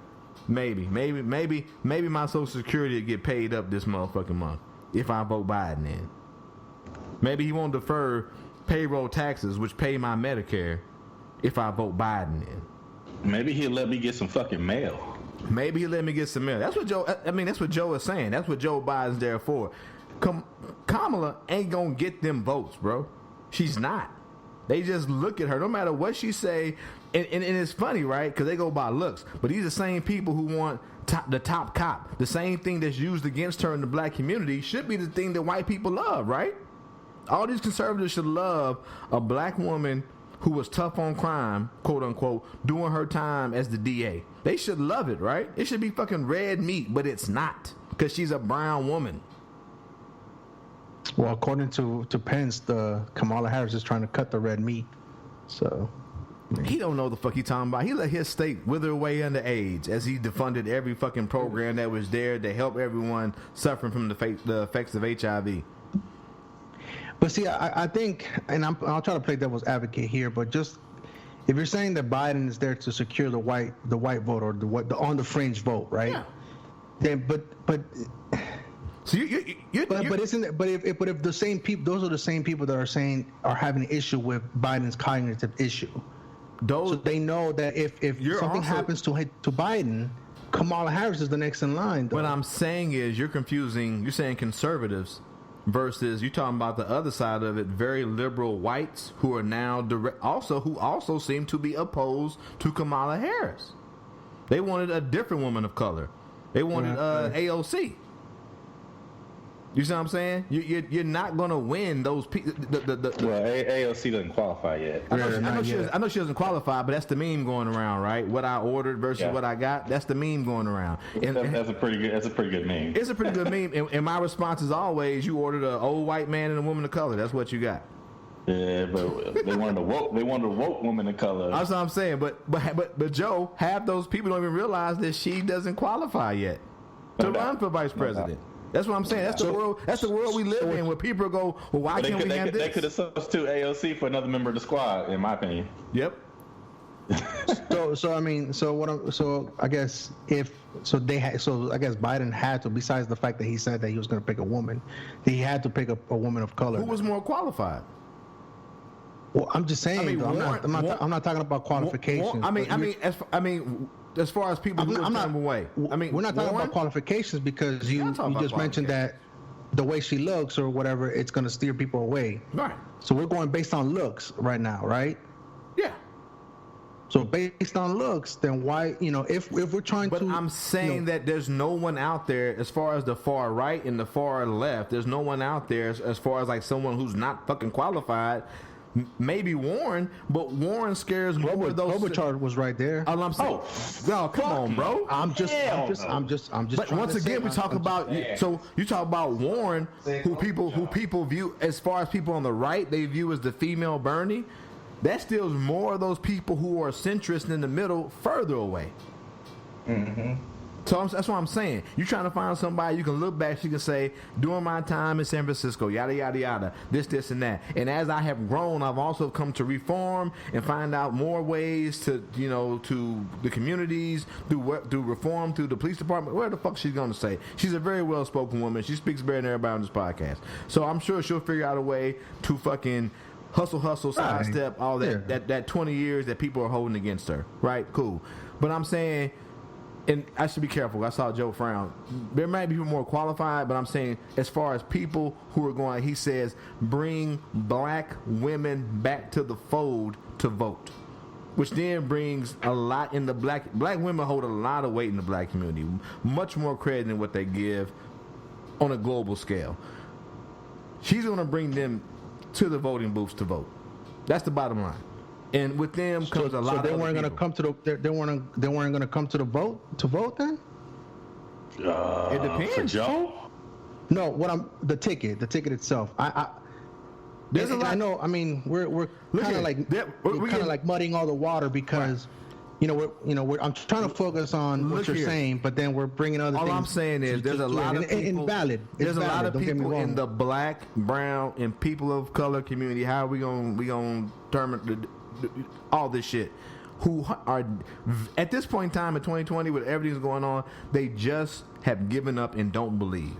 [SPEAKER 2] maybe my Social Security will get paid up this motherfucking month if I vote Biden in. Maybe he won't defer payroll taxes, which pay my Medicare, if I vote Biden in.
[SPEAKER 6] Maybe he'll let me get some fucking mail.
[SPEAKER 2] Maybe he'll let me get some mail. That's what Joe is saying. That's what Joe Biden's there for. Kamala ain't gonna get them votes, bro. She's not. They just look at her, no matter what she say, and it's funny, right? Because they go by looks. But these are the same people who want the top cop. The same thing that's used against her in the black community should be the thing that white people love, right? All these conservatives should love a black woman who was tough on crime, quote unquote, doing her time as the DA. They should love it, right? It should be fucking red meat, but it's not, because she's a brown woman.
[SPEAKER 8] Well, according to Pence, the Kamala Harris is trying to cut the red meat. So
[SPEAKER 2] he don't know the fuck he talking about. He let his state wither away under AIDS as he defunded every fucking program that was there to help everyone suffering from the effects of HIV.
[SPEAKER 8] But see, I think, and I'll try to play devil's advocate here, but just if you're saying that Biden is there to secure the white vote or the on the fringe vote, right? Yeah. Then, but.
[SPEAKER 2] So
[SPEAKER 8] if the same people, those are the same people that are having an issue with Biden's cognitive issue. So they know that if something happens to Biden, Kamala Harris is the next in line. Though.
[SPEAKER 2] What I'm saying is you're confusing. You're saying conservatives versus you talking about the other side of it, very liberal whites who are now who also seem to be opposed to Kamala Harris. They wanted a different woman of color. They wanted AOC. You see what I'm saying? You're not going to win those people.
[SPEAKER 6] Well, AOC doesn't qualify yet.
[SPEAKER 2] I know she doesn't qualify, but that's the meme going around, right? What I ordered versus what I got. That's the meme going around. And
[SPEAKER 6] that's a pretty good meme.
[SPEAKER 2] It's a pretty good meme. And my response is always, you ordered an old white man and a woman of color. That's what you got.
[SPEAKER 6] Yeah, but they wanted a woke woman of color.
[SPEAKER 2] That's what I'm saying. But Joe, half those people don't even realize that she doesn't qualify yet to run for vice president. That's what I'm saying. That's the world. That's the world we live in, where people go, "Well, why can't we have this?"
[SPEAKER 6] They could have substituted AOC for another member of the squad, in my opinion.
[SPEAKER 2] Yep.
[SPEAKER 8] So I guess Biden had to, besides the fact that he said that he was going to pick a woman, he had to pick a woman of color.
[SPEAKER 2] Who was more qualified?
[SPEAKER 8] Well, I'm just saying. I'm not talking about qualifications. As far as people who are come away. We're not talking about qualifications because you just mentioned that the way she looks or whatever, it's going to steer people away.
[SPEAKER 2] Right.
[SPEAKER 8] So we're going based on looks right now, right?
[SPEAKER 2] Yeah.
[SPEAKER 8] So based on looks, then why, if we're trying to...
[SPEAKER 2] But I'm saying that there's no one out there, as far as the far right and the far left, there's no one out there as far as like someone who's not fucking qualified. Maybe Warren, but Warren scares more of those.
[SPEAKER 8] Klobuchar was right there.
[SPEAKER 2] All I'm saying, come on, bro.
[SPEAKER 8] I'm just.
[SPEAKER 2] But once again, we talk about. So you talk about Warren, who people view as far as people on the right, they view as the female Bernie. That steals more of those people who are centrist in the middle further away. Mm-hmm. So that's what I'm saying. You're trying to find somebody you can look back, you can say, during my time in San Francisco, yada, yada, yada, this, and that. And as I have grown, I've also come to reform and find out more ways to the communities, do reform, through the police department, where the fuck she's going to say. She's a very well-spoken woman. She speaks better than everybody on this podcast. So I'm sure she'll figure out a way to fucking hustle, sidestep all that 20 years that people are holding against her. Right? Cool. But I'm saying... And I should be careful. I saw Joe frown. There might be people more qualified, but I'm saying as far as people who are going, he says, bring black women back to the fold to vote. which then brings a lot in the black women hold a lot of weight in the black community, much more credit than what they give on a global scale. She's going to bring them to the voting booths to vote. That's the bottom line. And with them comes a lot.
[SPEAKER 8] So they
[SPEAKER 2] of
[SPEAKER 8] weren't going to come to the. They weren't going to come to the vote to vote then.
[SPEAKER 2] It depends.
[SPEAKER 6] For Joe?
[SPEAKER 8] No, the ticket itself.
[SPEAKER 2] There's a lot.
[SPEAKER 8] I know. I mean, we're kind of like muddying all the water because, I'm trying to focus on what you're saying, but then we're bringing other things.
[SPEAKER 2] All I'm saying is there's a lot of people.
[SPEAKER 8] Invalid.
[SPEAKER 2] There's a lot of people in the black, brown, and people of color community. How are we gonna term all this shit? Who are at this point in time in 2020 with everything's going on, they just have given up and don't believe.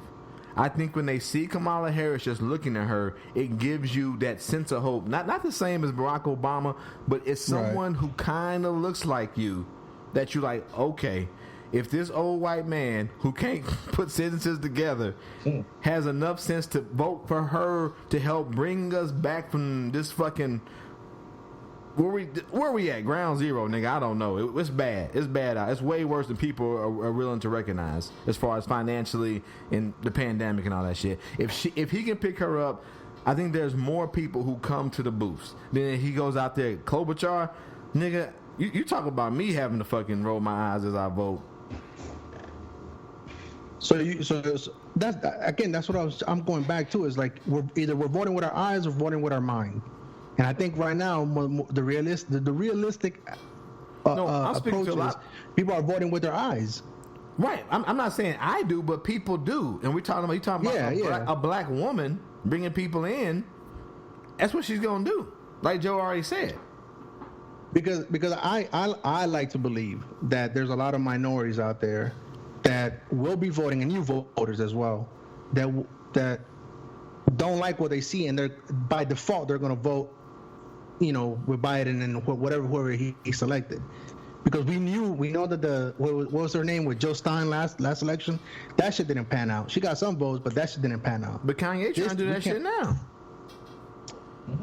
[SPEAKER 2] I think when they see Kamala Harris just looking at her, it gives you that sense of hope. Not the same as Barack Obama, but it's someone who kind of looks like you that you're like, okay, if this old white man who can't put sentences together has enough sense to vote for her to help bring us back from this fucking... Where we at? Ground zero, nigga. I don't know. It's bad. It's bad out. It's way worse than people are willing to recognize as far as financially and the pandemic and all that shit. If he can pick her up, I think there's more people who come to the booths. Then he goes out there, Klobuchar, nigga. You talk about me having to fucking roll my eyes as I vote.
[SPEAKER 8] So that's what I'm going back to is like we're voting with our eyes or voting with our mind. And I think right now the realistic approach is people are voting with their eyes.
[SPEAKER 2] Right. I'm not saying I do, but people do. And you talking about a black woman bringing people in. That's what she's gonna do. Like Joe already said.
[SPEAKER 8] Because I like to believe that there's a lot of minorities out there that will be voting, and new voters as well, that don't like what they see, and they're by default they're gonna vote, with Biden and whoever he selected, because we know that what was her name with Joe Stein last election, that shit didn't pan out. She got some votes, but that shit didn't pan out.
[SPEAKER 2] But Kanye trying to do that shit now.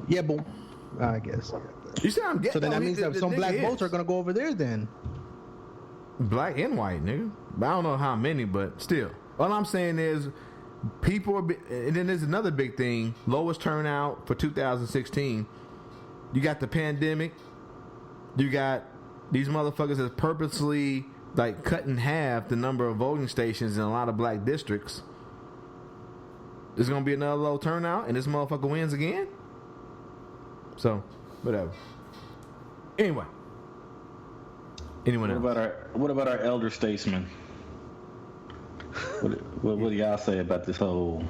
[SPEAKER 8] Yeah, but I guess.
[SPEAKER 2] You see, I'm getting.
[SPEAKER 8] So then that means that some black votes are gonna go over there then.
[SPEAKER 2] Black and white, nigga. But I don't know how many, but still. All I'm saying is, people are. And then there's another big thing: lowest turnout for 2016. You got the pandemic. You got these motherfuckers that purposely cut in half the number of voting stations in a lot of black districts. There's gonna be another low turnout, and this motherfucker wins again. So, whatever. Anyway, anyone else?
[SPEAKER 6] What about our elder statesmen? What do y'all say about this whole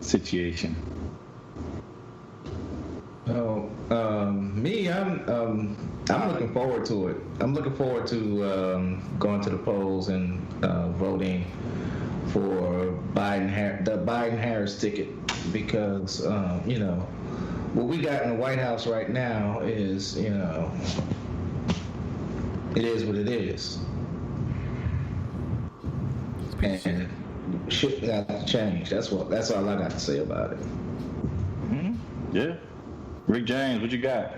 [SPEAKER 6] situation?
[SPEAKER 5] Me, I'm looking forward to it. I'm looking forward to going to the polls and voting for the Biden-Harris ticket, because what we got in the White House right now is it is what it is, and shit got to change. That's all I got to say about it.
[SPEAKER 6] Mm-hmm. Yeah. Rick James, what you got?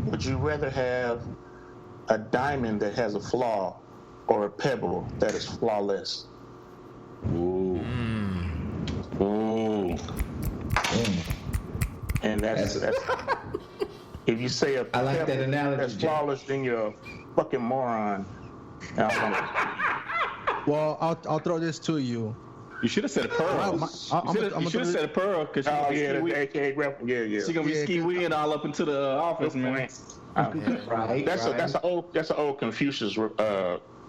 [SPEAKER 4] Would you rather have a diamond that has a flaw or a pebble that is flawless?
[SPEAKER 6] Ooh. Ooh.
[SPEAKER 4] And that's if you say a
[SPEAKER 5] I like
[SPEAKER 4] pebble
[SPEAKER 5] that analogy,
[SPEAKER 4] that's flawless, then you're a fucking moron.
[SPEAKER 8] Well, I'll throw this to you.
[SPEAKER 6] You should have said a pearl. You should have said a pearl, because she's gonna be ski-weeing all up into the office, man.
[SPEAKER 5] Right.
[SPEAKER 4] That's an old Confucius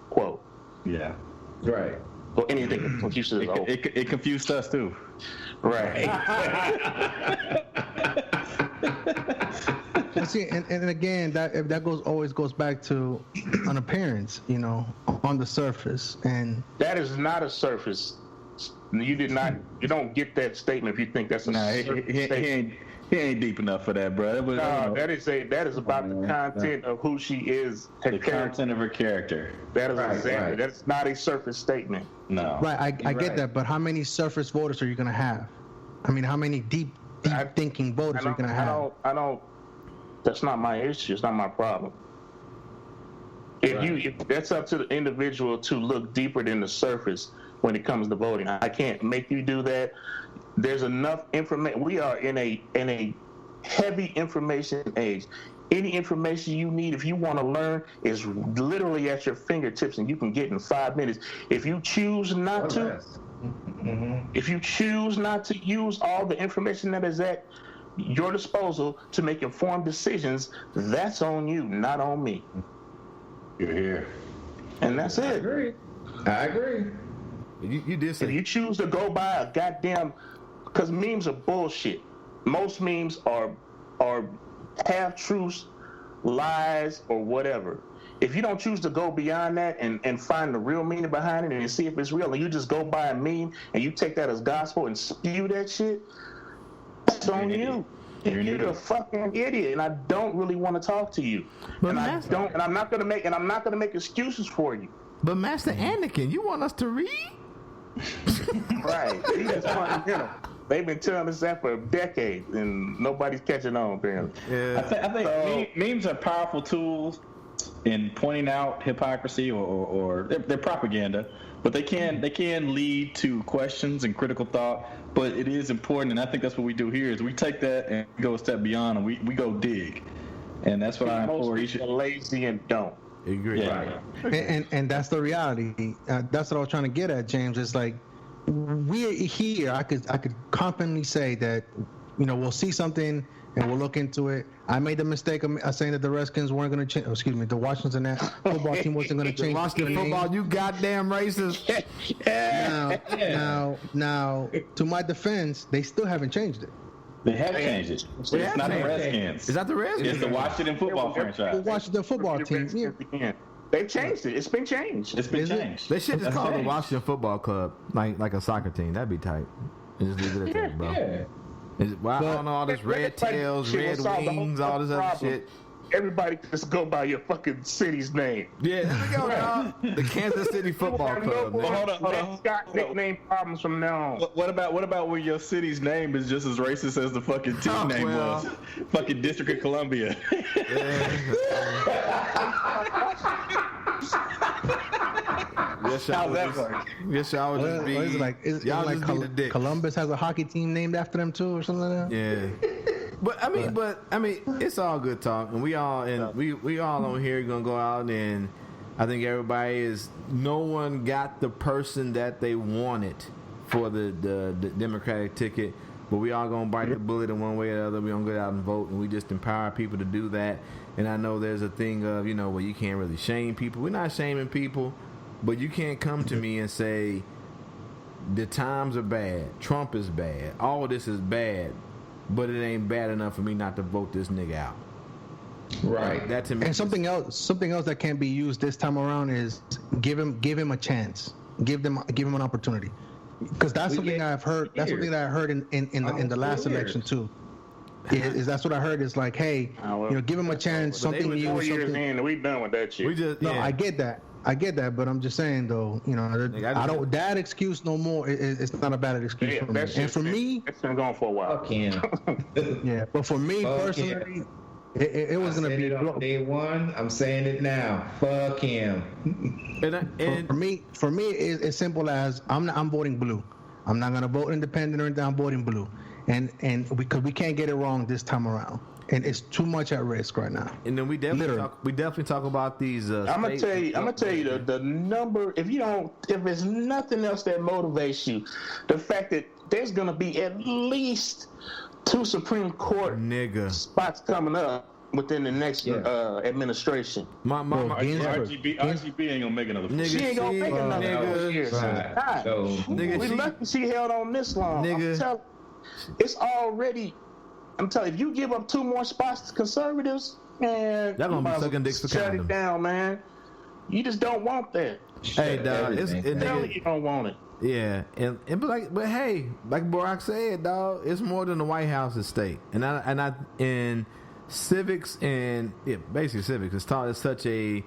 [SPEAKER 4] quote.
[SPEAKER 6] Yeah.
[SPEAKER 5] Right.
[SPEAKER 4] Well, anything Confucius is old.
[SPEAKER 6] It confused us too.
[SPEAKER 4] Right.
[SPEAKER 8] See, and again, that always goes back to an appearance, on the surface, and
[SPEAKER 4] that is not a surface. You don't get that statement if you think that's a
[SPEAKER 6] statement. He ain't deep enough for that, bro.
[SPEAKER 4] That is about the content of who she is.
[SPEAKER 6] The content of her character.
[SPEAKER 4] That is exactly. That's not a surface statement.
[SPEAKER 6] No.
[SPEAKER 8] Right, I get that, but how many surface voters are you gonna have? I mean, how many deep thinking voters are you gonna have?
[SPEAKER 4] That's not my issue. It's not my problem. If that's up to the individual to look deeper than the surface when it comes to voting. I can't make you do that. There's enough information. We are in a heavy information age. Any information you need, if you want to learn, is literally at your fingertips, and you can get in 5 minutes. If you choose not to, if you choose not to use all the information that is at your disposal to make informed decisions, that's on you, not on me.
[SPEAKER 5] You're here.
[SPEAKER 4] And that's it.
[SPEAKER 5] I agree.
[SPEAKER 2] You did say
[SPEAKER 4] if you choose to go by a goddamn, because memes are bullshit. Most memes are half truths, lies, or whatever. If you don't choose to go beyond that and find the real meaning behind it and see if it's real, and you just go by a meme and you take that as gospel and spew that shit, that's on you. You're a fucking idiot, and I don't really want to talk to you. And I'm not gonna make excuses for you.
[SPEAKER 2] But Master Anakin, you want us to read?
[SPEAKER 4] Right. He just want to, they've been telling us that for a decade, and nobody's catching on, apparently.
[SPEAKER 2] Yeah.
[SPEAKER 6] I think memes are powerful tools in pointing out hypocrisy or they're propaganda, but they can lead to questions and critical thought. But it is important, and I think that's what we do here is we take that and go a step beyond, and we go dig, and that's what I implore.
[SPEAKER 4] Most people are lazy and don't.
[SPEAKER 2] Agree.
[SPEAKER 6] Yeah.
[SPEAKER 2] Right.
[SPEAKER 8] And that's the reality. That's what I was trying to get at, James. It's like we're here. I could confidently say that we'll see something and we'll look into it. I made the mistake of saying that the Redskins weren't going to change. Excuse me, the Washington football team wasn't going to change.
[SPEAKER 2] Washington football, you goddamn racist.
[SPEAKER 8] Now, to my defense, they still haven't changed it.
[SPEAKER 6] They have changed it. It's not the Redskins.
[SPEAKER 2] Is that the Redskins?
[SPEAKER 6] It's the Washington football franchise.
[SPEAKER 8] The Washington football team. Yeah.
[SPEAKER 4] They've changed it. It's been changed.
[SPEAKER 6] It's been changed.
[SPEAKER 2] They should just call it the Washington Football Club, like a soccer team. That'd be tight. And just leave it at that, bro.
[SPEAKER 5] Yeah.
[SPEAKER 2] I don't know all this red tails, red wings, all this other shit.
[SPEAKER 4] Everybody just go by your fucking city's name.
[SPEAKER 2] Yeah, there we go, dog. The Kansas City Football Club.
[SPEAKER 6] Well, hold on.
[SPEAKER 4] Got nickname problems from now on.
[SPEAKER 6] What about when your city's name is just as racist as the fucking team name was? Fucking District of Columbia.
[SPEAKER 2] Yes,
[SPEAKER 6] how's that work?
[SPEAKER 2] Yes, y'all would just be.
[SPEAKER 8] Is it like Columbus has a hockey team named after them too, or something like that?
[SPEAKER 2] Yeah. But I mean, it's all good talk, and we all on here gonna go out, and I think no one got the person that they wanted for the Democratic ticket, but we all gonna bite the bullet in one way or the other. We gonna go out and vote, and we just empower people to do that. And I know there's a thing of where you can't really shame people. We're not shaming people, but you can't come to me and say the times are bad, Trump is bad, all of this is bad. But it ain't bad enough for me not to vote this nigga out.
[SPEAKER 5] Right.
[SPEAKER 2] That to me.
[SPEAKER 8] And something else that can be used this time around is give him a chance, give him an opportunity, because that's something I've heard. That's something that I heard in the last election too. Is that's what I heard? Is like, hey, give him a chance, something new.
[SPEAKER 4] 4 years in, we done with that shit.
[SPEAKER 8] I get that, but I'm just saying though, I don't that excuse no more. It's not a bad excuse for me. And for me,
[SPEAKER 4] it's been going for a while.
[SPEAKER 5] Fuck him.
[SPEAKER 8] Yeah, but for me personally, it was gonna be
[SPEAKER 5] on day one. I'm saying it now. Fuck him.
[SPEAKER 8] For me, it's as simple as I'm voting blue. I'm not gonna vote independent or anything. I'm voting blue, and because we can't get it wrong this time around. And it's too much at risk right now.
[SPEAKER 2] And then we definitely talk about these.
[SPEAKER 4] I'm gonna tell you the number. If there's nothing else that motivates you, the fact that there's gonna be at least 2 Supreme Court spots coming up within the next administration.
[SPEAKER 2] My
[SPEAKER 6] RGB ain't gonna make another.
[SPEAKER 4] She ain't gonna make another year. We lucky she held on this long.
[SPEAKER 2] Nigga.
[SPEAKER 4] It's already. I'm telling you, if you give up 2 more spots to conservatives, man,
[SPEAKER 2] they're gonna be sucking dicks for
[SPEAKER 4] shut it down, man. You just don't want that.
[SPEAKER 2] Hey, dog,
[SPEAKER 4] you don't want it.
[SPEAKER 2] Yeah, but hey, like Barack said, dog, it's more than the White House estate, and civics and basically civics is taught at such a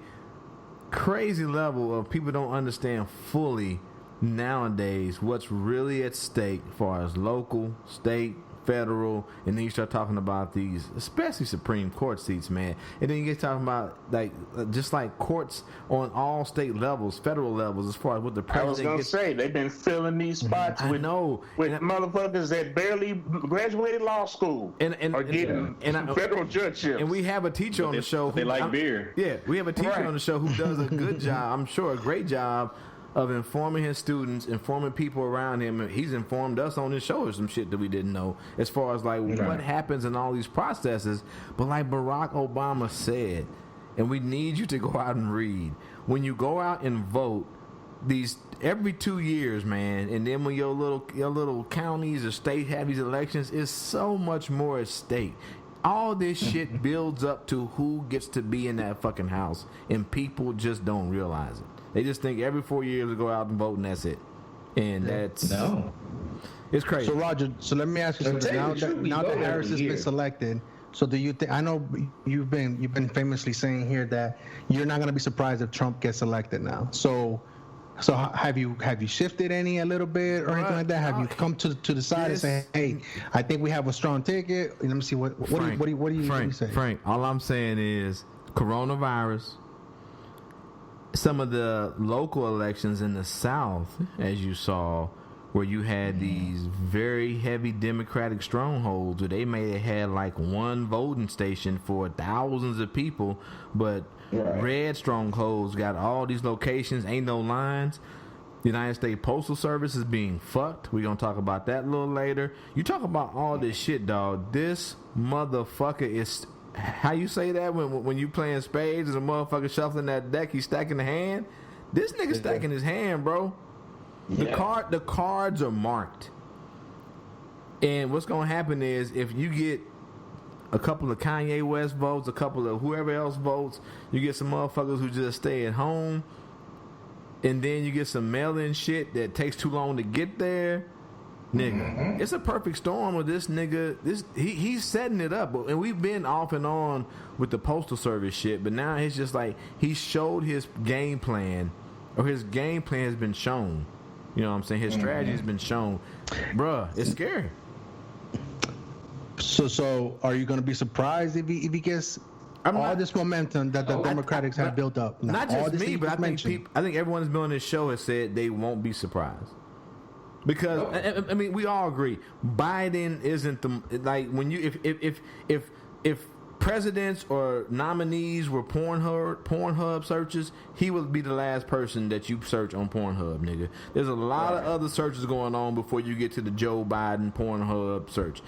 [SPEAKER 2] crazy level of people don't understand fully nowadays what's really at stake as far as local, state, federal, and then you start talking about these, especially Supreme Court seats, man. And then you get talking about like just like courts on all state levels, federal levels, as far as what the president.
[SPEAKER 4] I was gonna say they've been filling these spots with motherfuckers that barely graduated law school and getting federal judgeships.
[SPEAKER 2] And we have a teacher on the show.
[SPEAKER 6] They like beer.
[SPEAKER 2] Yeah, we have a teacher on the show who does a good job. I'm sure a great job of informing his students, informing people around him. He's informed us on this show of some shit that we didn't know as far as like what happens in all these processes. But like Barack Obama said, and we need you to go out and read, when you go out and vote, these every 2 years, man, and then when your little counties or state have these elections, it's so much more at stake. All this shit builds up to who gets to be in that fucking house, and people just don't realize it. They just think every 4 years we go out and vote and that's it. And that's it's crazy.
[SPEAKER 8] So Roger, so let me ask you something. Now that Harris has been selected, so do you think? I know you've been famously saying here that you're not going to be surprised if Trump gets elected now. So have you shifted a little bit or anything like that? Have you come to the side and say, hey, I think we have a strong ticket? Let me see what do you say?
[SPEAKER 2] Frank, all I'm saying is coronavirus. Some of the local elections in the South, as you saw, where you had these very heavy Democratic strongholds, where they may have had like one voting station for thousands of people, but red strongholds got all these locations, ain't no lines. The United States Postal Service is being fucked. We're going to talk about that a little later. You talk about all this shit, dog. This motherfucker is... How you say that when you playing spades and a motherfucker shuffling that deck, he's stacking the hand? This nigga stacking his hand, bro. The cards are marked. And what's going to happen is if you get a couple of Kanye West votes, a couple of whoever else votes, you get some motherfuckers who just stay at home, and then you get some mail-in shit that takes too long to get there. Nigga, it's a perfect storm with this nigga. He's setting it up, and we've been off and on with the Postal Service shit, but now it's just like he showed his game plan, or his game plan has been shown. You know what I'm saying? His strategy has been shown. Bruh, it's scary.
[SPEAKER 8] So are you going to be surprised if he gets this momentum that the Democrats have built up?
[SPEAKER 2] Not just me, but I think everyone that's been on this show has said they won't be surprised. Because I mean, we all agree Biden isn't when you if presidents or nominees were Pornhub searches, he would be the last person that you search on Pornhub, nigga. There's a lot of other searches going on before you get to the Joe Biden Pornhub search.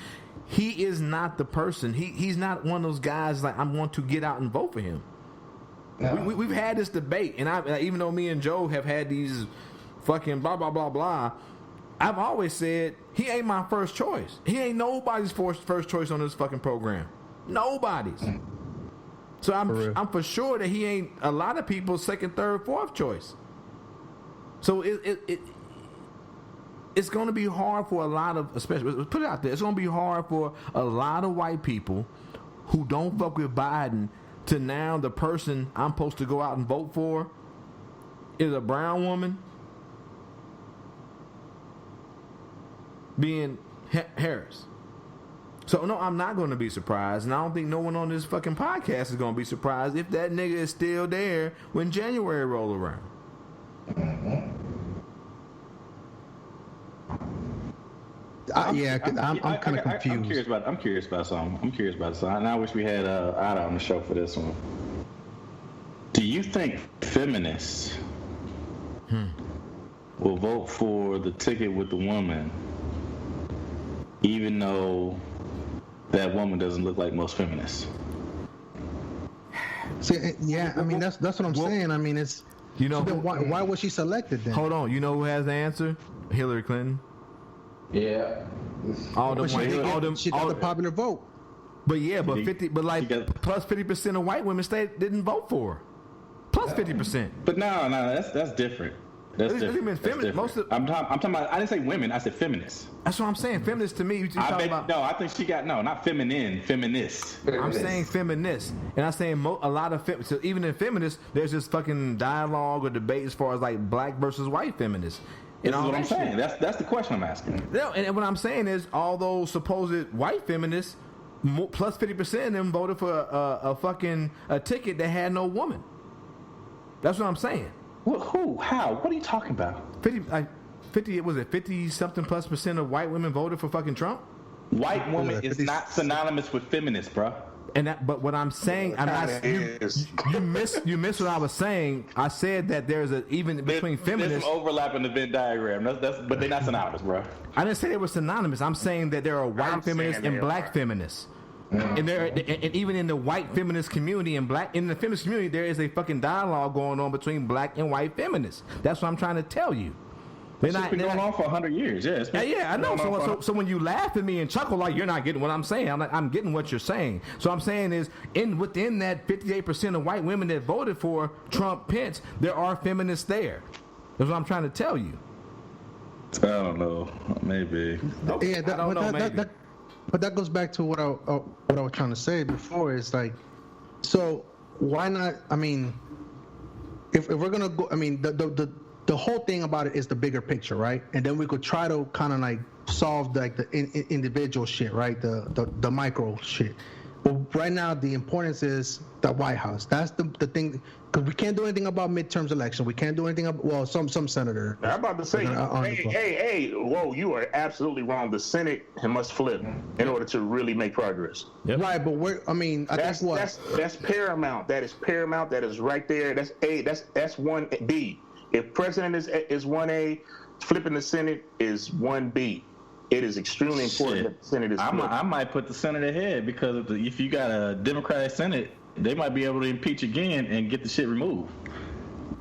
[SPEAKER 2] He is not the person. He's not one of those guys like I'm going to get out and vote for him. No. We've had this debate, and even though me and Joe have had these fucking blah blah blah blah. I've always said he ain't my first choice. He ain't nobody's first choice on this fucking program. Nobody's. So I'm for sure that he ain't a lot of people's second, third, fourth choice. So it's going to be hard for a lot of, especially put it out there, it's going to be hard for a lot of white people who don't fuck with Biden to now the person I'm supposed to go out and vote for is a brown woman. Being Harris. So no, I'm not going to be surprised, and I don't think no one on this fucking podcast is going to be surprised if that nigga is still there when January roll around.
[SPEAKER 8] I'm kind of confused.
[SPEAKER 6] I'm curious about something. And I wish we had Ada on the show for this one. Do you think feminists will vote for the ticket with the woman, even though that woman doesn't look like most feminists?
[SPEAKER 8] See, yeah, I mean that's what I'm saying. I mean, it's why was she selected then?
[SPEAKER 2] Hold on, you know who has the answer? Hillary Clinton.
[SPEAKER 5] Yeah.
[SPEAKER 8] She got the popular vote.
[SPEAKER 2] But plus 50% of white women didn't vote for her. Plus 50%.
[SPEAKER 6] But no, that's different. That's different. I'm talking about. I didn't say women. I said feminists.
[SPEAKER 2] That's what I'm saying. Feminists to me.
[SPEAKER 6] I think she got not feminine. Feminists.
[SPEAKER 2] I'm saying feminists, and I'm saying a lot of so even in feminists, there's this fucking dialogue or debate as far as like black versus white feminists.
[SPEAKER 6] This is what I'm saying. That's the question I'm asking.
[SPEAKER 2] No, and what I'm saying is, all those supposed white feminists, plus 50% of them voted for a ticket that had no woman. That's what I'm saying.
[SPEAKER 6] Well, who? How? What are you talking about?
[SPEAKER 2] 50 something plus percent of white women voted for fucking Trump.
[SPEAKER 6] White woman is not synonymous with feminist, bro.
[SPEAKER 2] But what I'm saying, you missed what I was saying. I said that there's even between feminists.
[SPEAKER 6] There's some overlap in the Venn diagram. But they're not synonymous, bro.
[SPEAKER 2] I didn't say they were synonymous. I'm saying that there are white feminists and black feminists. And even in the white feminist community and in the feminist community, there is a fucking dialogue going on between black and white feminists. That's what I'm trying to tell you.
[SPEAKER 6] It's been going on for 100 years.
[SPEAKER 2] Yeah, I know. So when you laugh at me and chuckle like you're not getting what I'm saying, I'm getting what you're saying. So I'm saying is within that 58% of white women that voted for Trump Pence, there are feminists there. That's what I'm trying to tell you.
[SPEAKER 6] I don't know. Maybe.
[SPEAKER 8] Yeah, I don't know. Maybe. But that goes back to what I was trying to say before. Is like, so why not? I mean, if we're gonna go, I mean, the whole thing about it is the bigger picture, right? And then we could try to kind of like solve like the individual shit, right? The micro shit. But right now, the importance is the White House. That's the thing, because we can't do anything about midterms election. We can't do anything about, some senator.
[SPEAKER 4] I'm about to say, hey, whoa, you are absolutely wrong. The Senate must flip in order to really make progress.
[SPEAKER 2] Yep.
[SPEAKER 8] Right, but
[SPEAKER 4] that's paramount. That is paramount. That is right there. That's 1B. If president is 1A, flipping the Senate is 1B. It is extremely important that the Senate is flipped.
[SPEAKER 6] I might put the Senate ahead, because if you got a Democratic Senate, they might be able to impeach again and get the shit removed.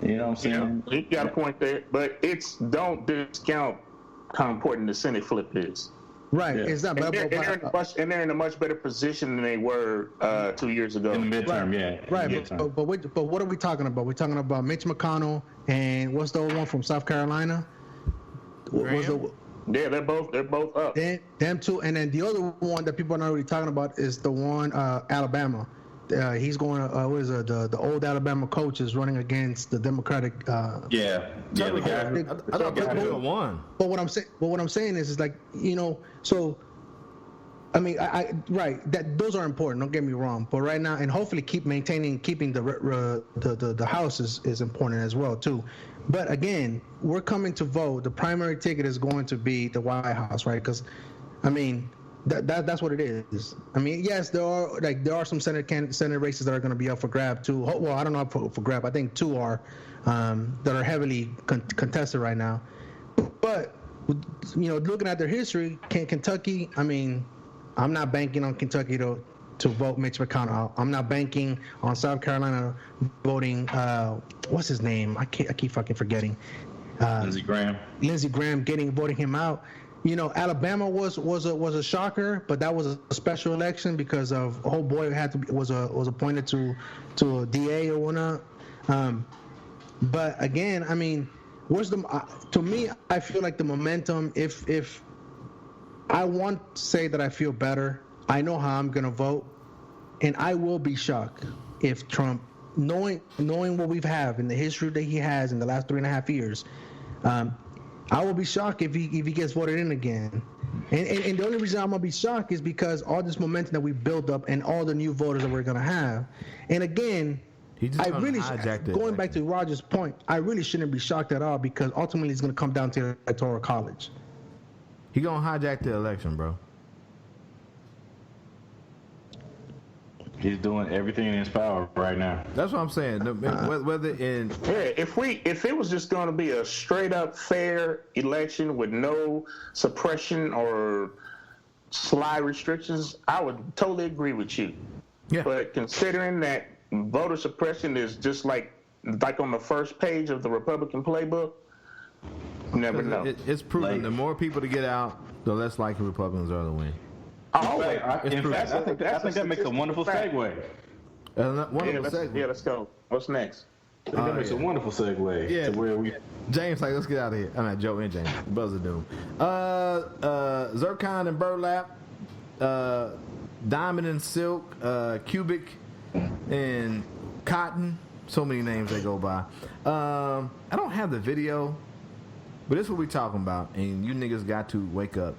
[SPEAKER 6] You know what I'm saying?
[SPEAKER 4] You got a point there, but don't discount how important the Senate flip is.
[SPEAKER 8] Right,
[SPEAKER 6] yeah.
[SPEAKER 8] It's not.
[SPEAKER 4] And they're in a much better position than they were 2 years ago.
[SPEAKER 6] In the midterm,
[SPEAKER 8] right. Right, but what are we talking about? We're talking about Mitch McConnell and what's the old one from South Carolina?
[SPEAKER 4] Yeah, they're both up.
[SPEAKER 8] Them two, and then the other one that people are not really talking about is the one Alabama. He's going. The old Alabama coach is running against the Democratic.
[SPEAKER 2] I thought they won.
[SPEAKER 8] But what I'm saying is like, so. I mean, that those are important. Don't get me wrong, but right now, and hopefully keeping the House is important as well too. But again, we're coming to vote. The primary ticket is going to be the White House, right? Because, I mean, that's what it is. I mean, yes, there are some Senate races that are going to be up for grab too. Well, I don't know for grab. I think 2 are that are heavily contested right now. But looking at their history, Kentucky. I mean, I'm not banking on Kentucky to vote Mitch McConnell. I'm not banking on South Carolina voting. What's his name? I keep fucking forgetting.
[SPEAKER 6] Lindsey Graham.
[SPEAKER 8] Voting him out. Alabama was a shocker, but that was a special election because of old boy was appointed to a DA or whatnot. But again, I mean, to me, I feel like the momentum. If I want to say that I feel better, I know how I'm gonna vote, and I will be shocked if Trump, knowing what we've had in the history that he has in the last 3.5 years, I will be shocked if he gets voted in again. And the only reason I'm gonna be shocked is because all this momentum that we built up and all the new voters that we're gonna have. And again, going back to Roger's point, I really shouldn't be shocked at all, because ultimately it's gonna come down to the Electoral College.
[SPEAKER 2] He gonna hijack the election, bro.
[SPEAKER 6] He's doing everything in his power right now.
[SPEAKER 2] That's what I'm saying.
[SPEAKER 4] If it was just going to be a straight up fair election with no suppression or sly restrictions, I would totally agree with you.
[SPEAKER 2] Yeah.
[SPEAKER 4] But considering that voter suppression is just like on the first page of the Republican playbook, you never know.
[SPEAKER 2] It's proven the more people to get out, the less likely Republicans are to win.
[SPEAKER 6] In fact, I think that makes a wonderful segue.
[SPEAKER 4] Let's go. What's next?
[SPEAKER 6] That makes a wonderful segue to where we.
[SPEAKER 2] James, let's get out of here. I'm not Joe and James. Buzzer Doom. Zircon and burlap, diamond and silk, cubic and cotton. So many names they go by. I don't have the video, But this is what we talking about, and you niggas got to wake up.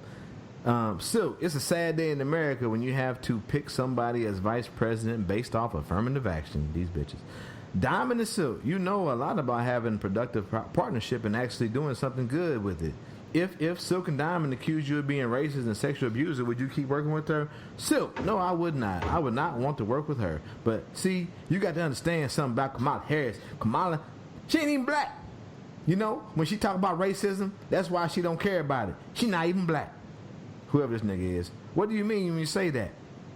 [SPEAKER 2] Silk, it's a sad day in America when you have to pick somebody as vice president based off affirmative action. These bitches. Diamond and Silk, you know a lot about having productive partnership and actually doing something good with it. If Silk and Diamond accused you of being racist and sexual abuser, would you keep working with her? Silk, no, I would not. I would not want to work with her. But see, you got to understand something about Kamala Harris. Kamala, she ain't even black. You know, when she talk about racism, that's why she don't care about it. She not even black. Whoever this nigga is. What do you mean when you say that?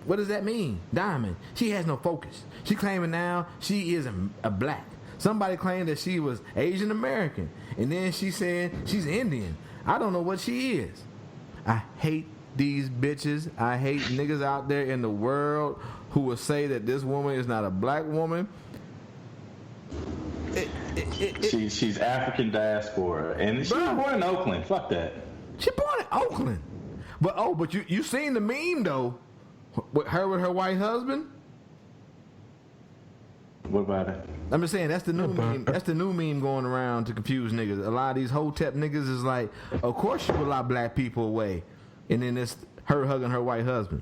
[SPEAKER 2] What does that mean? Diamond, she has no focus. She claiming now she is a black. Somebody claimed that she was Asian American. And then she said she's Indian. I don't know what she is. I hate these bitches. I hate niggas out there in the world who will say that this woman is not a black woman.
[SPEAKER 6] She's African diaspora, and she was born in Oakland. Fuck that.
[SPEAKER 2] She born in Oakland. But you seen the meme though, with her white husband?
[SPEAKER 6] What about it?
[SPEAKER 2] I'm just saying that's the new meme. That's the new meme going around to confuse niggas. A lot of these Hotep niggas is like, of course she would lock black people away, and then it's her hugging her white husband.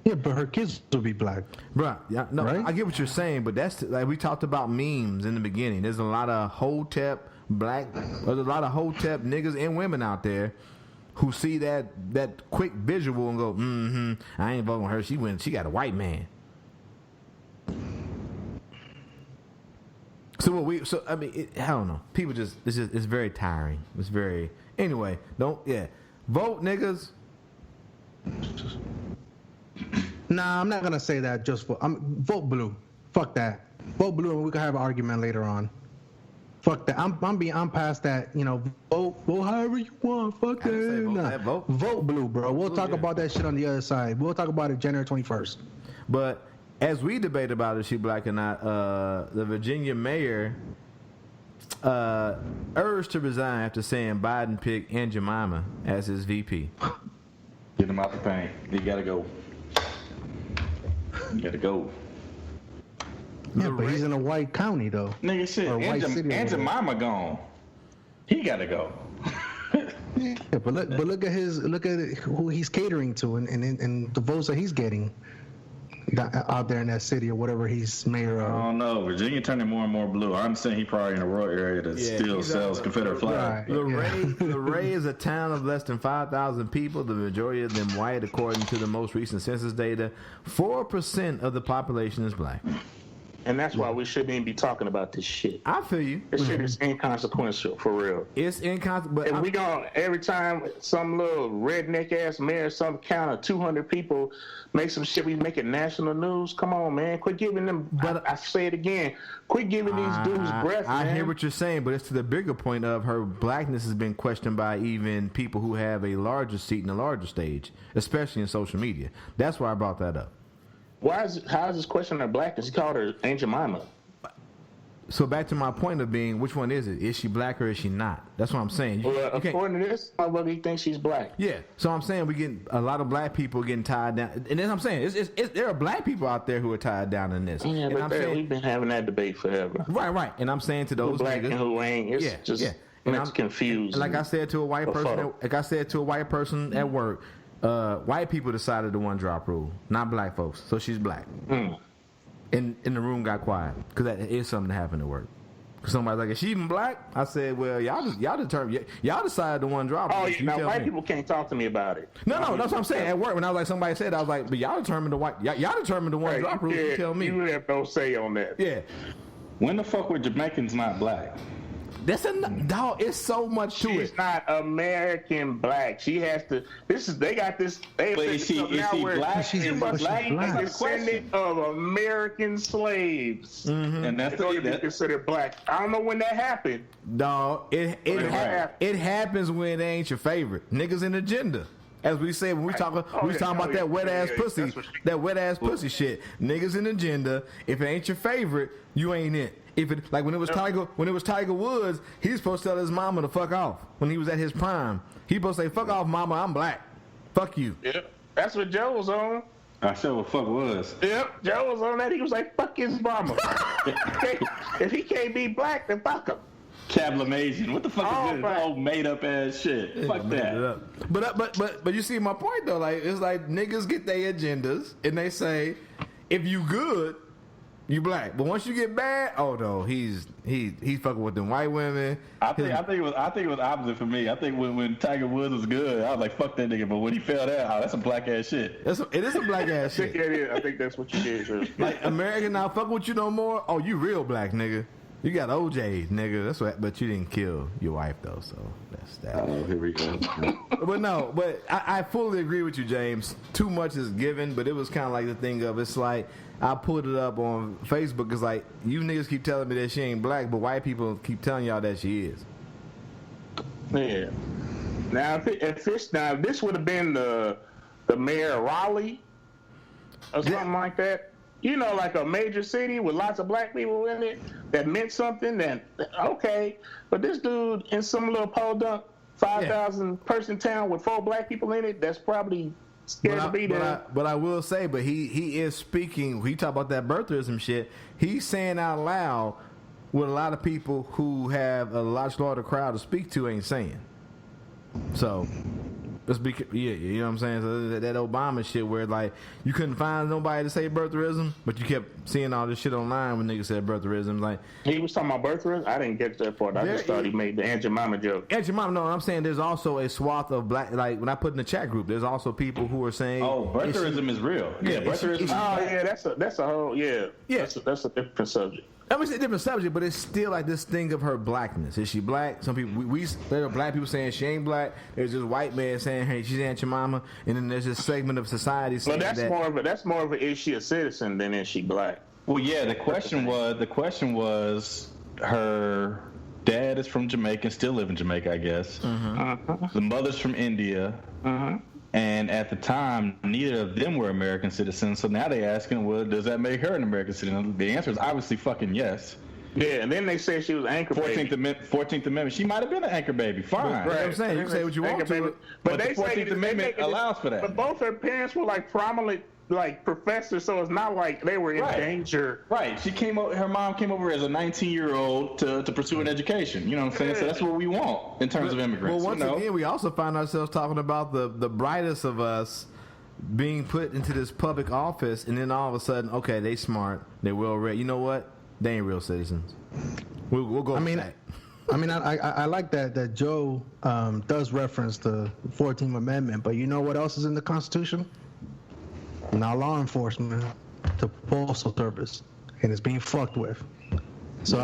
[SPEAKER 8] Yeah, but her kids will be black.
[SPEAKER 2] Bruh, yeah, no,
[SPEAKER 8] right?
[SPEAKER 2] I get what you're saying, but that's like we talked about memes in the beginning. There's a lot of Hotep there's a lot of Hotep niggas and women out there who see that quick visual and go, I ain't voting her. She got a white man. I mean, I don't know. People it's very tiring. It's very, anyway, vote niggas.
[SPEAKER 8] Nah, I'm not gonna say that just for. Vote blue. Fuck that. Vote blue, and we can have an argument later on. Fuck that. I'm past that. You know, vote however you want. Fuck that. Vote blue, bro. We'll talk about that shit on the other side. We'll talk about it January 21st.
[SPEAKER 2] But as we debate about if she black or not, the Virginia mayor urged to resign after saying Biden picked Aunt Jemima as his VP.
[SPEAKER 6] Get him out the paint. You gotta go. You gotta go.
[SPEAKER 8] Yeah, but he's in a white county though.
[SPEAKER 6] Nigga, shit. Aunt Jemima gone. He gotta go.
[SPEAKER 8] Yeah, but look at who he's catering to and the votes that he's getting out there in that city or whatever he's mayor of.
[SPEAKER 6] I don't know. Virginia turning more and more blue. I understand he probably in a rural area that still sells Confederate flags.
[SPEAKER 2] Right. Luray is a town of less than 5,000 people, the majority of them white, according to the most recent census data. 4% of the population is black.
[SPEAKER 4] And that's why we shouldn't even be talking about this shit.
[SPEAKER 2] I feel you.
[SPEAKER 4] This shit is inconsequential, for real.
[SPEAKER 2] It's inconsequential.
[SPEAKER 4] If we gonna, every time some little redneck ass mayor, some count of 200 people make some shit, we make it national news. Come on, man. Quit giving them, I say it again, quit giving these dudes breath, man.
[SPEAKER 2] I hear what you're saying, but it's to the bigger point of her blackness has been questioned by even people who have a larger seat in a larger stage, especially in social media. That's why I brought that up.
[SPEAKER 4] How is this question her blackness? He called her Aunt Jemima.
[SPEAKER 2] So back to my point of being, which one is it? Is she black or is she not? That's what I'm saying.
[SPEAKER 4] Well, according to this, whether he thinks she's black.
[SPEAKER 2] Yeah. So I'm saying we get a lot of black people getting tied down, and then I'm saying there are black people out there who are tied down in this.
[SPEAKER 4] Yeah,
[SPEAKER 2] and
[SPEAKER 4] but we've been having that debate forever.
[SPEAKER 2] Right. And I'm saying to those
[SPEAKER 4] who black
[SPEAKER 2] niggas,
[SPEAKER 4] and who ain't. It's confused.
[SPEAKER 2] And like I said to a white person, at work. White people decided the one drop rule, not black folks. So she's black. And the room got quiet because that is something that happened at work. Cause somebody's like, is she even black? I said, well, y'all decided the one drop rule.
[SPEAKER 4] Oh, yeah, now white people can't talk to me about it.
[SPEAKER 2] No, that's what I'm saying. At work, when I was like, somebody said, I was like, but y'all determined the one drop rule. You tell me.
[SPEAKER 4] You have no say on that.
[SPEAKER 2] Yeah.
[SPEAKER 6] When the fuck were Jamaicans not black?
[SPEAKER 2] That's dog. It's so much to it.
[SPEAKER 4] She's not American black. She has to. They got this.
[SPEAKER 6] Is she black?
[SPEAKER 4] She's black. Descendant of American slaves,
[SPEAKER 6] and that's
[SPEAKER 4] going to be considered black. I don't know when that happened.
[SPEAKER 2] Dog, it happens when it ain't your favorite. Niggas in agenda. As we say when we talking about that wet ass pussy, that wet ass pussy shit. Niggas in agenda. If it ain't your favorite, you ain't it. If it like when it was Tiger Woods, he's supposed to tell his mama to fuck off when he was at his prime. He supposed to say, "Fuck off, mama, I'm black. Fuck you."
[SPEAKER 4] Yep, that's what Joe was on.
[SPEAKER 6] I said what fuck was.
[SPEAKER 4] Yep, Joe was on that. He was like, "Fuck his mama." If he can't be black, then fuck him.
[SPEAKER 6] Cablamasian. What the fuck
[SPEAKER 1] Oh,
[SPEAKER 6] is this?
[SPEAKER 1] right.
[SPEAKER 6] Oh, made up ass shit. Fuck
[SPEAKER 2] Made it
[SPEAKER 6] that.
[SPEAKER 2] up. But you see my point though. Like it's like niggas get their agendas and they say, if you good, you black. But once you get bad, oh no, he's fucking with them white women.
[SPEAKER 6] I think it was opposite for me. I think when Tiger Woods was good, I was like, fuck that nigga. But when he fell down, that's some black ass shit.
[SPEAKER 2] It is a black ass
[SPEAKER 1] I think
[SPEAKER 2] shit.
[SPEAKER 1] that is. I think that's what you did. Sir.
[SPEAKER 2] Like American not fuck with you no more. Oh, you real black nigga. You got OJ, nigga. That's what. But you didn't kill your wife though, so that's that.
[SPEAKER 6] Oh, here we go.
[SPEAKER 2] But I fully agree with you, James. Too much is given, but it was kind of like the thing of it's like I put it up on Facebook. It's like you niggas keep telling me that she ain't black, but white people keep telling y'all that she is.
[SPEAKER 4] Yeah. Now, if this would have been the mayor of Raleigh or something like that, you know, like a major city with lots of black people in it, that meant something. Then okay, but this dude in some little podunk 5,000 person town with 4 black people in it, that's probably scared to be there.
[SPEAKER 2] But I will say, but he is speaking. He talk about that birtherism shit. He's saying out loud what a lot of people who have a lot larger crowd to speak to ain't saying. So, let's be, yeah, you know what I'm saying? So that Obama shit where like you couldn't find nobody to say birtherism, but you kept seeing all this shit online when niggas said birtherism. Like
[SPEAKER 4] he was talking about birtherism. I didn't get to that part. I just thought he made the Aunt Jemima joke.
[SPEAKER 2] Aunt Jemima, no, I'm saying there's also a swath of black. Like when I put in the chat group, there's also people who are saying,
[SPEAKER 6] Oh, birtherism is real. Yeah, birtherism.
[SPEAKER 4] Oh yeah, that's a whole yeah. That's a different subject.
[SPEAKER 2] I mean, it's a different subject, but it's still like this thing of her blackness. Is she black? Some people, there are black people saying she ain't black. There's this white man saying, hey, she's Aunt Jemima. And then there's this segment of society saying
[SPEAKER 4] that's more of a is she a citizen than is she black?
[SPEAKER 6] Well, yeah. The question was her dad is from Jamaica, still live in Jamaica, I guess.
[SPEAKER 2] Mm-hmm.
[SPEAKER 6] The mother's from India. And at the time, neither of them were American citizens. So now they're asking, well, does that make her an American citizen? The answer is obviously fucking yes.
[SPEAKER 4] Yeah, and then they said she was anchor baby.
[SPEAKER 6] 14th Amendment. She might have been an anchor baby. Fine.
[SPEAKER 2] Right. You know what I'm saying? You can say what you want to.
[SPEAKER 6] But
[SPEAKER 4] they
[SPEAKER 6] the 14th Amendment allows for that.
[SPEAKER 4] But both her parents were like prominent, like professors, so it's not like they were in danger.
[SPEAKER 6] Right. Her mom came over as a 19-year-old to pursue an education. You know what I'm saying? So that's what we want in terms of immigrants.
[SPEAKER 2] Well, once again, we also find ourselves talking about the brightest of us being put into this public office, and then all of a sudden, okay, they smart, they well read. You know what? They ain't real citizens. We'll go.
[SPEAKER 8] I like that Joe does reference the 14th Amendment, but you know what else is in the Constitution? Not law enforcement, the postal service, and it's being fucked with. So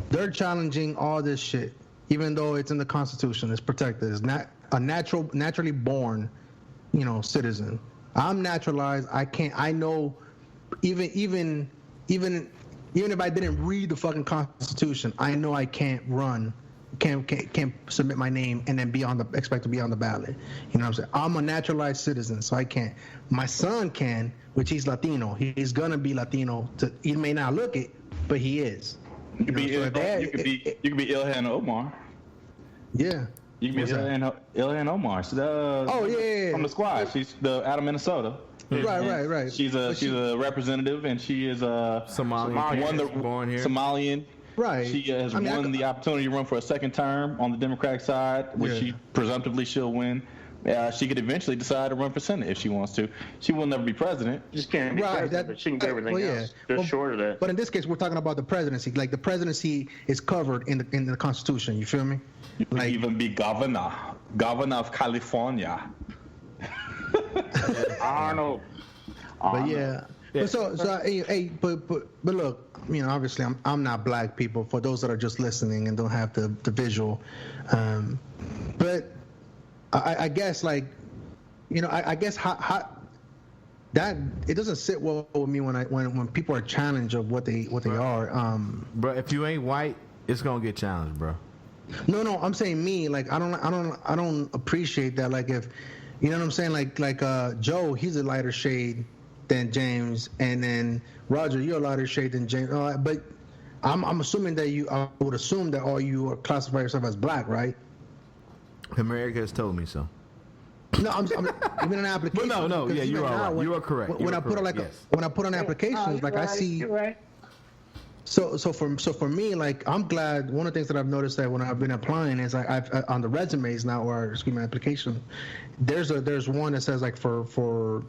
[SPEAKER 8] they're challenging all this shit, even though it's in the Constitution, it's protected. It's not a naturally born, citizen. I'm naturalized. I know, even if I didn't read the fucking Constitution, I know I can't run. Can't submit my name and then expect to be on the ballot. You know what I'm saying? I'm a naturalized citizen, so I can't. My son can, which he's Latino. He's gonna be Latino. He may not look it, but he is.
[SPEAKER 6] You could be Ilhan Omar.
[SPEAKER 8] Yeah.
[SPEAKER 6] You can be Ilhan Omar. From the squad. She's out of Minnesota.
[SPEAKER 8] Right.
[SPEAKER 6] She's a representative, and she is a Somalian.
[SPEAKER 8] Right.
[SPEAKER 6] She has won the opportunity to run for a second term on the Democratic side, which she'll win. She could eventually decide to run for Senate if she wants to. She will never be president.
[SPEAKER 4] She just can't be president, but she can do everything else. Just short of that.
[SPEAKER 8] But in this case, we're talking about the presidency. Like the presidency is covered in the Constitution. You feel me?
[SPEAKER 6] You can even be governor of California.
[SPEAKER 4] Arnold.
[SPEAKER 8] But yeah. But but look, obviously I'm not black, people, for those that are just listening and don't have the visual. But I guess I guess how that it doesn't sit well with me when people are challenged of what they are.
[SPEAKER 2] Bro, if you ain't white, it's gonna get challenged, bro.
[SPEAKER 8] No, I'm saying me. Like I don't appreciate that. Like if you know what I'm saying. Like Joe, he's a lighter shade than James, and then Roger, you're a lighter shade than James. But I'm assuming that I would assume that all you are classify yourself as black, right?
[SPEAKER 2] America has told me so.
[SPEAKER 8] No, I'm even an application.
[SPEAKER 2] But no, yeah, you are right. You are correct.
[SPEAKER 8] When I put on applications, I see.
[SPEAKER 3] You're right.
[SPEAKER 8] So for me, like, I'm glad. One of the things that I've noticed that when I've been applying is I've on the resumes now, or excuse me, application, there's one that says like for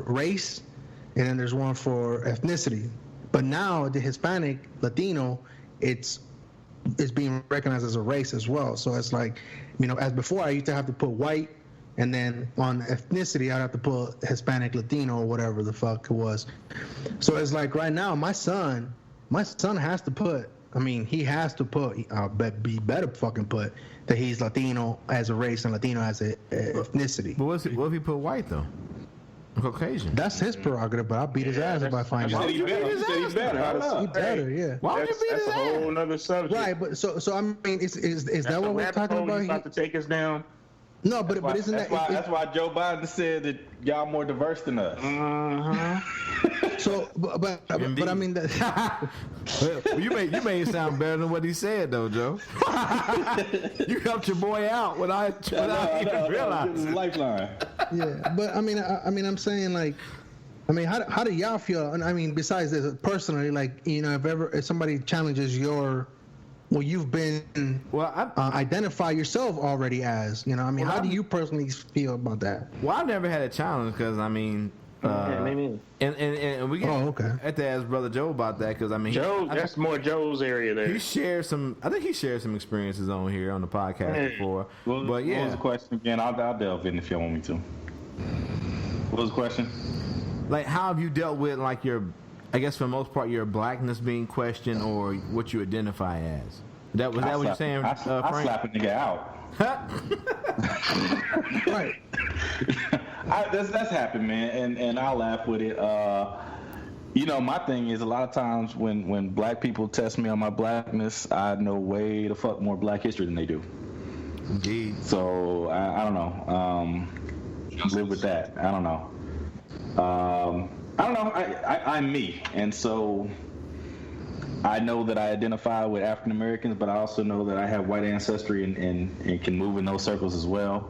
[SPEAKER 8] race, and then there's one for ethnicity. But now the Hispanic, Latino, it's being recognized as a race as well. So it's like, as before I used to have to put white, and then on ethnicity I'd have to put Hispanic, Latino, or whatever the fuck it was. So it's like right now my son has to put, he has to put, he better fucking put that he's Latino as a race and Latino as a ethnicity.
[SPEAKER 2] But what if he put white though? Caucasian.
[SPEAKER 8] That's his prerogative, but I'll beat his ass if I find out.
[SPEAKER 6] He better.
[SPEAKER 8] He better, yeah.
[SPEAKER 2] Why would you beat
[SPEAKER 4] That's
[SPEAKER 2] his
[SPEAKER 4] a
[SPEAKER 2] ass?
[SPEAKER 4] whole nother subject.
[SPEAKER 8] Right, but so is that what we're talking about?
[SPEAKER 4] He's about to take us down.
[SPEAKER 8] No, but isn't that
[SPEAKER 6] that's why Joe Biden said that y'all more diverse than us.
[SPEAKER 8] so? But I mean that.
[SPEAKER 2] Well, you made it sound better than what he said though, Joe. You helped your boy out without even realizing.
[SPEAKER 6] Lifeline.
[SPEAKER 8] Yeah, but I'm saying like, how do y'all feel? And besides this, personally, like, if somebody challenges you've been identify yourself already as, how do you personally feel about that?
[SPEAKER 2] Well, I've never had a challenge because
[SPEAKER 3] maybe.
[SPEAKER 2] and we have to ask Brother Joe about that because
[SPEAKER 4] Joe, that's more Joe's area there.
[SPEAKER 2] He shared some. I think he shared some experiences on here on the podcast before.
[SPEAKER 6] What was the question again? I'll delve in if you want me to. What was the question?
[SPEAKER 2] Like, how have you dealt with like I guess for the most part your blackness being questioned or what you identify as? That what you're saying,
[SPEAKER 6] I
[SPEAKER 2] Frank?
[SPEAKER 6] slap a nigga out.
[SPEAKER 8] Right.
[SPEAKER 6] That's happened, man, and I'll laugh with it. My thing is a lot of times when black people test me on my blackness, I know way the fuck more black history than they do.
[SPEAKER 2] Indeed.
[SPEAKER 6] So I don't know. Live with that. I don't know. I'm me, and so I know that I identify with African Americans, but I also know that I have white ancestry and can move in those circles as well.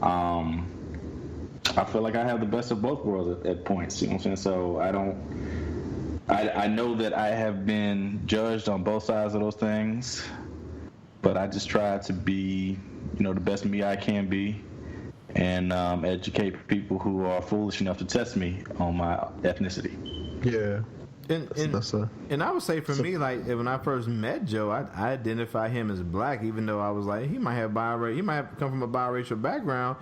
[SPEAKER 6] I feel like I have the best of both worlds at points. You know what I'm saying? So I know that I have been judged on both sides of those things, but I just try to be, the best me I can be, and educate people who are foolish enough to test me on my ethnicity.
[SPEAKER 8] Yeah.
[SPEAKER 2] And I would say for me, like when I first met Joe, I identify him as black, even though I was like, he might have come from a biracial background,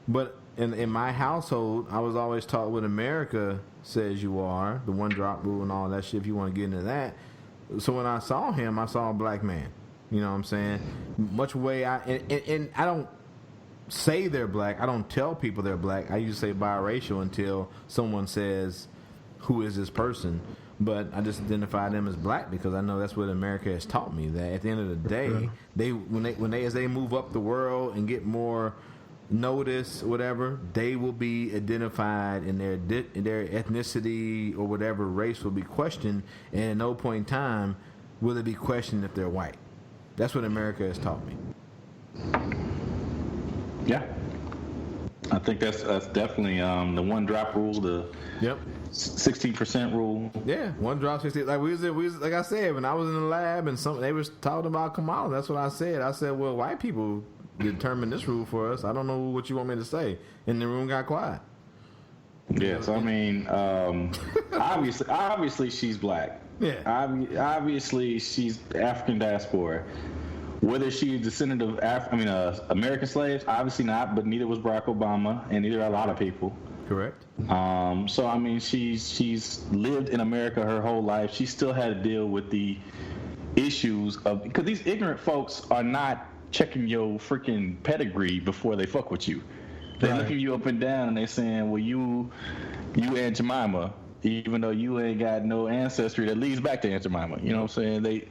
[SPEAKER 2] but in my household, I was always taught what America says you are, the one drop rule and all that shit. If you want to get into that, so when I saw him, I saw a black man. You know what I'm saying? Much way and I don't say they're black. I don't tell people they're black. I usually say biracial until someone says, "Who is this person?" But I just identify them as black because I know that's what America has taught me. That at the end of the day, as they move up the world and get more notice, whatever, they will be identified in their ethnicity or whatever race will be questioned, and at no point in time will it be questioned if they're white. That's what America has taught me.
[SPEAKER 6] Yeah, I think that's definitely the one drop rule. The 16% rule.
[SPEAKER 2] Yeah, one drop 16. Like we was like I said, when I was in the lab and they was talking about Kamala, that's what I said. I said, well, white people determined this rule for us. I don't know what you want me to say. And the room got quiet.
[SPEAKER 6] Yeah, so obviously she's black.
[SPEAKER 2] Yeah.
[SPEAKER 6] Obviously she's African diaspora. Whether she's a descendant of American slaves, obviously not, but neither was Barack Obama, and neither are a lot of people.
[SPEAKER 2] Correct.
[SPEAKER 6] So she's lived in America her whole life. She still had to deal with the issues of, because these ignorant folks are not checking your freaking pedigree before they fuck with you. They're looking you up and down and they saying, well, you Aunt Jemima, even though you ain't got no ancestry that leads back to Aunt Jemima. You know what I'm saying? They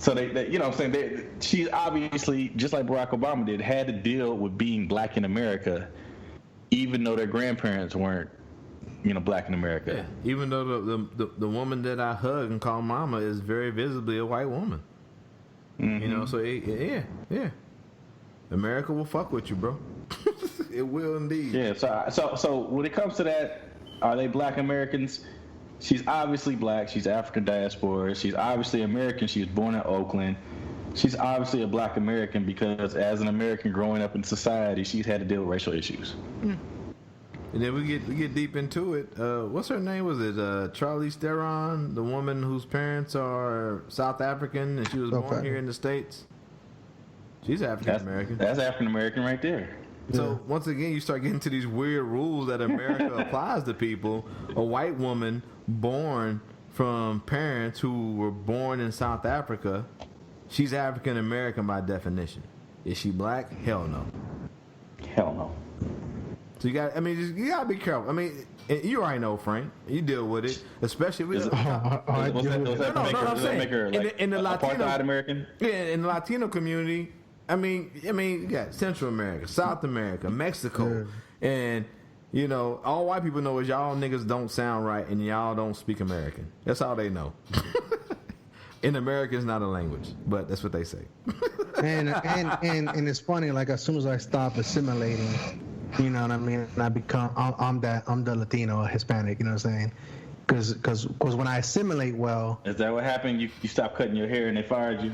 [SPEAKER 6] you know what I'm saying? She obviously, just like Barack Obama did, had to deal with being black in America, even though their grandparents weren't, black in America.
[SPEAKER 2] Yeah. Even though the woman that I hug and call mama is very visibly a white woman.
[SPEAKER 6] Mm-hmm.
[SPEAKER 2] So yeah. America will fuck with you, bro. It will indeed.
[SPEAKER 6] Yeah. So when it comes to that, are they black Americans? She's obviously black. She's African diaspora. She's obviously American. She was born in Oakland. She's obviously a black American because as an American growing up in society, she's had to deal with racial issues.
[SPEAKER 2] And then we get deep into it. What's her name? Was it Charlize Theron, the woman whose parents are South African and she was born here in the States? She's African American.
[SPEAKER 6] That's African American right there.
[SPEAKER 2] So once again, you start getting to these weird rules that America applies to people. A white woman born from parents who were born in South Africa, she's African American by definition. Is she black? Hell no.
[SPEAKER 6] Hell no.
[SPEAKER 2] So you got to be careful. I mean, you already know, Frank. You deal with it, especially with
[SPEAKER 6] Does that make her like
[SPEAKER 2] in the Latino
[SPEAKER 6] apartheid American?
[SPEAKER 2] Yeah, in the Latino community. I mean, you got Central America, South America, Mexico, and all white people know is y'all niggas don't sound right and y'all don't speak American. That's all they know. In America, it's not a language, but that's what they say.
[SPEAKER 8] and it's funny. Like as soon as I stop assimilating, you know what I mean, and I become I'm the Latino or Hispanic. You know what I'm saying? Because when I assimilate well,
[SPEAKER 6] is that what happened? You stopped cutting your hair and they fired you?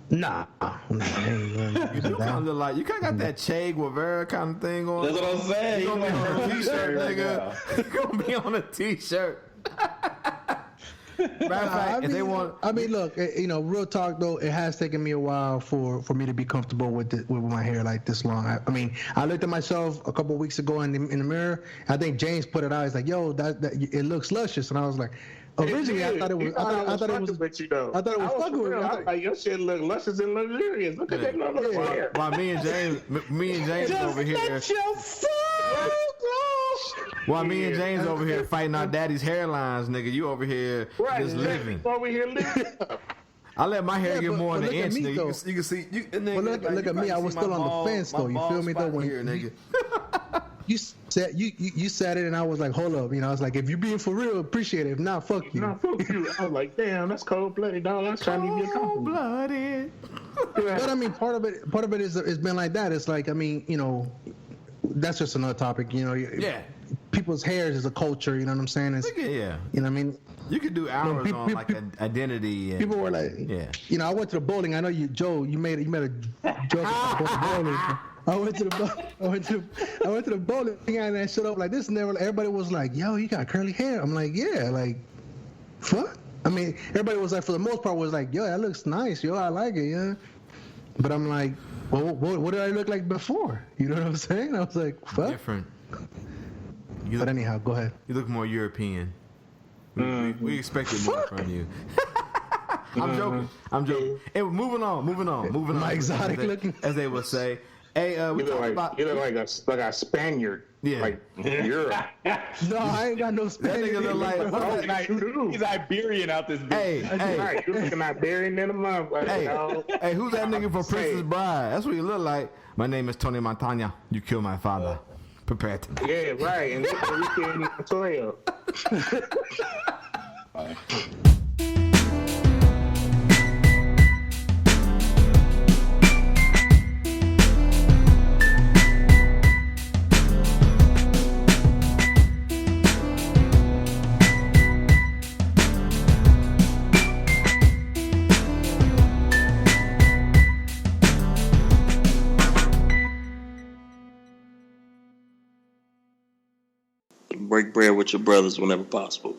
[SPEAKER 8] Nah.
[SPEAKER 2] You kind of look like you kind of got that Che Guevara kind of thing on.
[SPEAKER 6] That's what I'm saying.
[SPEAKER 2] You gonna be on a t-shirt, nigga. You gonna be on a t-shirt. Matter of fact, if they want,
[SPEAKER 8] I mean, look, real talk though, it has taken me a while for me to be comfortable with my hair like this long. I mean, I looked at myself a couple of weeks ago in the mirror. I think James put it out. He's like, "Yo, that it looks luscious," and I was like. Originally, I thought it was. I thought it was fucking with me.
[SPEAKER 4] I was like, your shit look luscious and luxurious. Look at that look hair.
[SPEAKER 2] While me and James over here. While me and James over here fighting our daddy's hairlines, nigga, you over here just living.
[SPEAKER 4] Over here living.
[SPEAKER 2] I let my hair get more than an inch, nigga. You can see.
[SPEAKER 8] Look at me. I was still on the fence, though. You feel me, though?
[SPEAKER 2] When nigga.
[SPEAKER 8] You said it, and I was like, hold up. I was like, if you're being for real, appreciate it. If not, fuck you.
[SPEAKER 4] No, fuck you. I was like, damn, that's cold-blooded, dog. I was trying to get
[SPEAKER 2] cold-blooded.
[SPEAKER 8] But I mean, part of it is it's been like that. It's like, I mean, that's just another topic.
[SPEAKER 2] Yeah.
[SPEAKER 8] People's hairs is a culture. You know what I'm saying? It's,
[SPEAKER 2] yeah.
[SPEAKER 8] You know what I mean?
[SPEAKER 2] You could do hours on like an identity. And,
[SPEAKER 8] people were like, I went to the bowling. I know you, Joe. You made a joke about bowling. I went to the bowling and I showed up like this. And everybody was like, "Yo, you got curly hair." I'm like, "Yeah, like, fuck." I mean, everybody was like, for the most part, was like, "Yo, that looks nice. Yo, I like it." Yeah. But I'm like, well, what did I look like before? You know what I'm saying? I was like, fuck.
[SPEAKER 2] Different.
[SPEAKER 8] But anyhow, go ahead.
[SPEAKER 2] You look more European. We expected more from you. I'm joking. Hey, moving on.
[SPEAKER 8] My exotic looking,
[SPEAKER 2] as they would say. Hey, we talked about.
[SPEAKER 4] You look like a Spaniard.
[SPEAKER 2] Yeah.
[SPEAKER 4] Like Europe.
[SPEAKER 8] No, I ain't got no Spaniard.
[SPEAKER 2] That nigga look like
[SPEAKER 6] he's Iberian out this bitch.
[SPEAKER 2] Hey.
[SPEAKER 4] Right, you looking Iberian in a month.
[SPEAKER 2] Hey, who's that nigga from Princess Bride? That's what you look like. My name is Tony Montana. You killed my father. Prepare to die.
[SPEAKER 4] Yeah, right. And this weekend Montoya.
[SPEAKER 9] Break bread with your brothers whenever possible.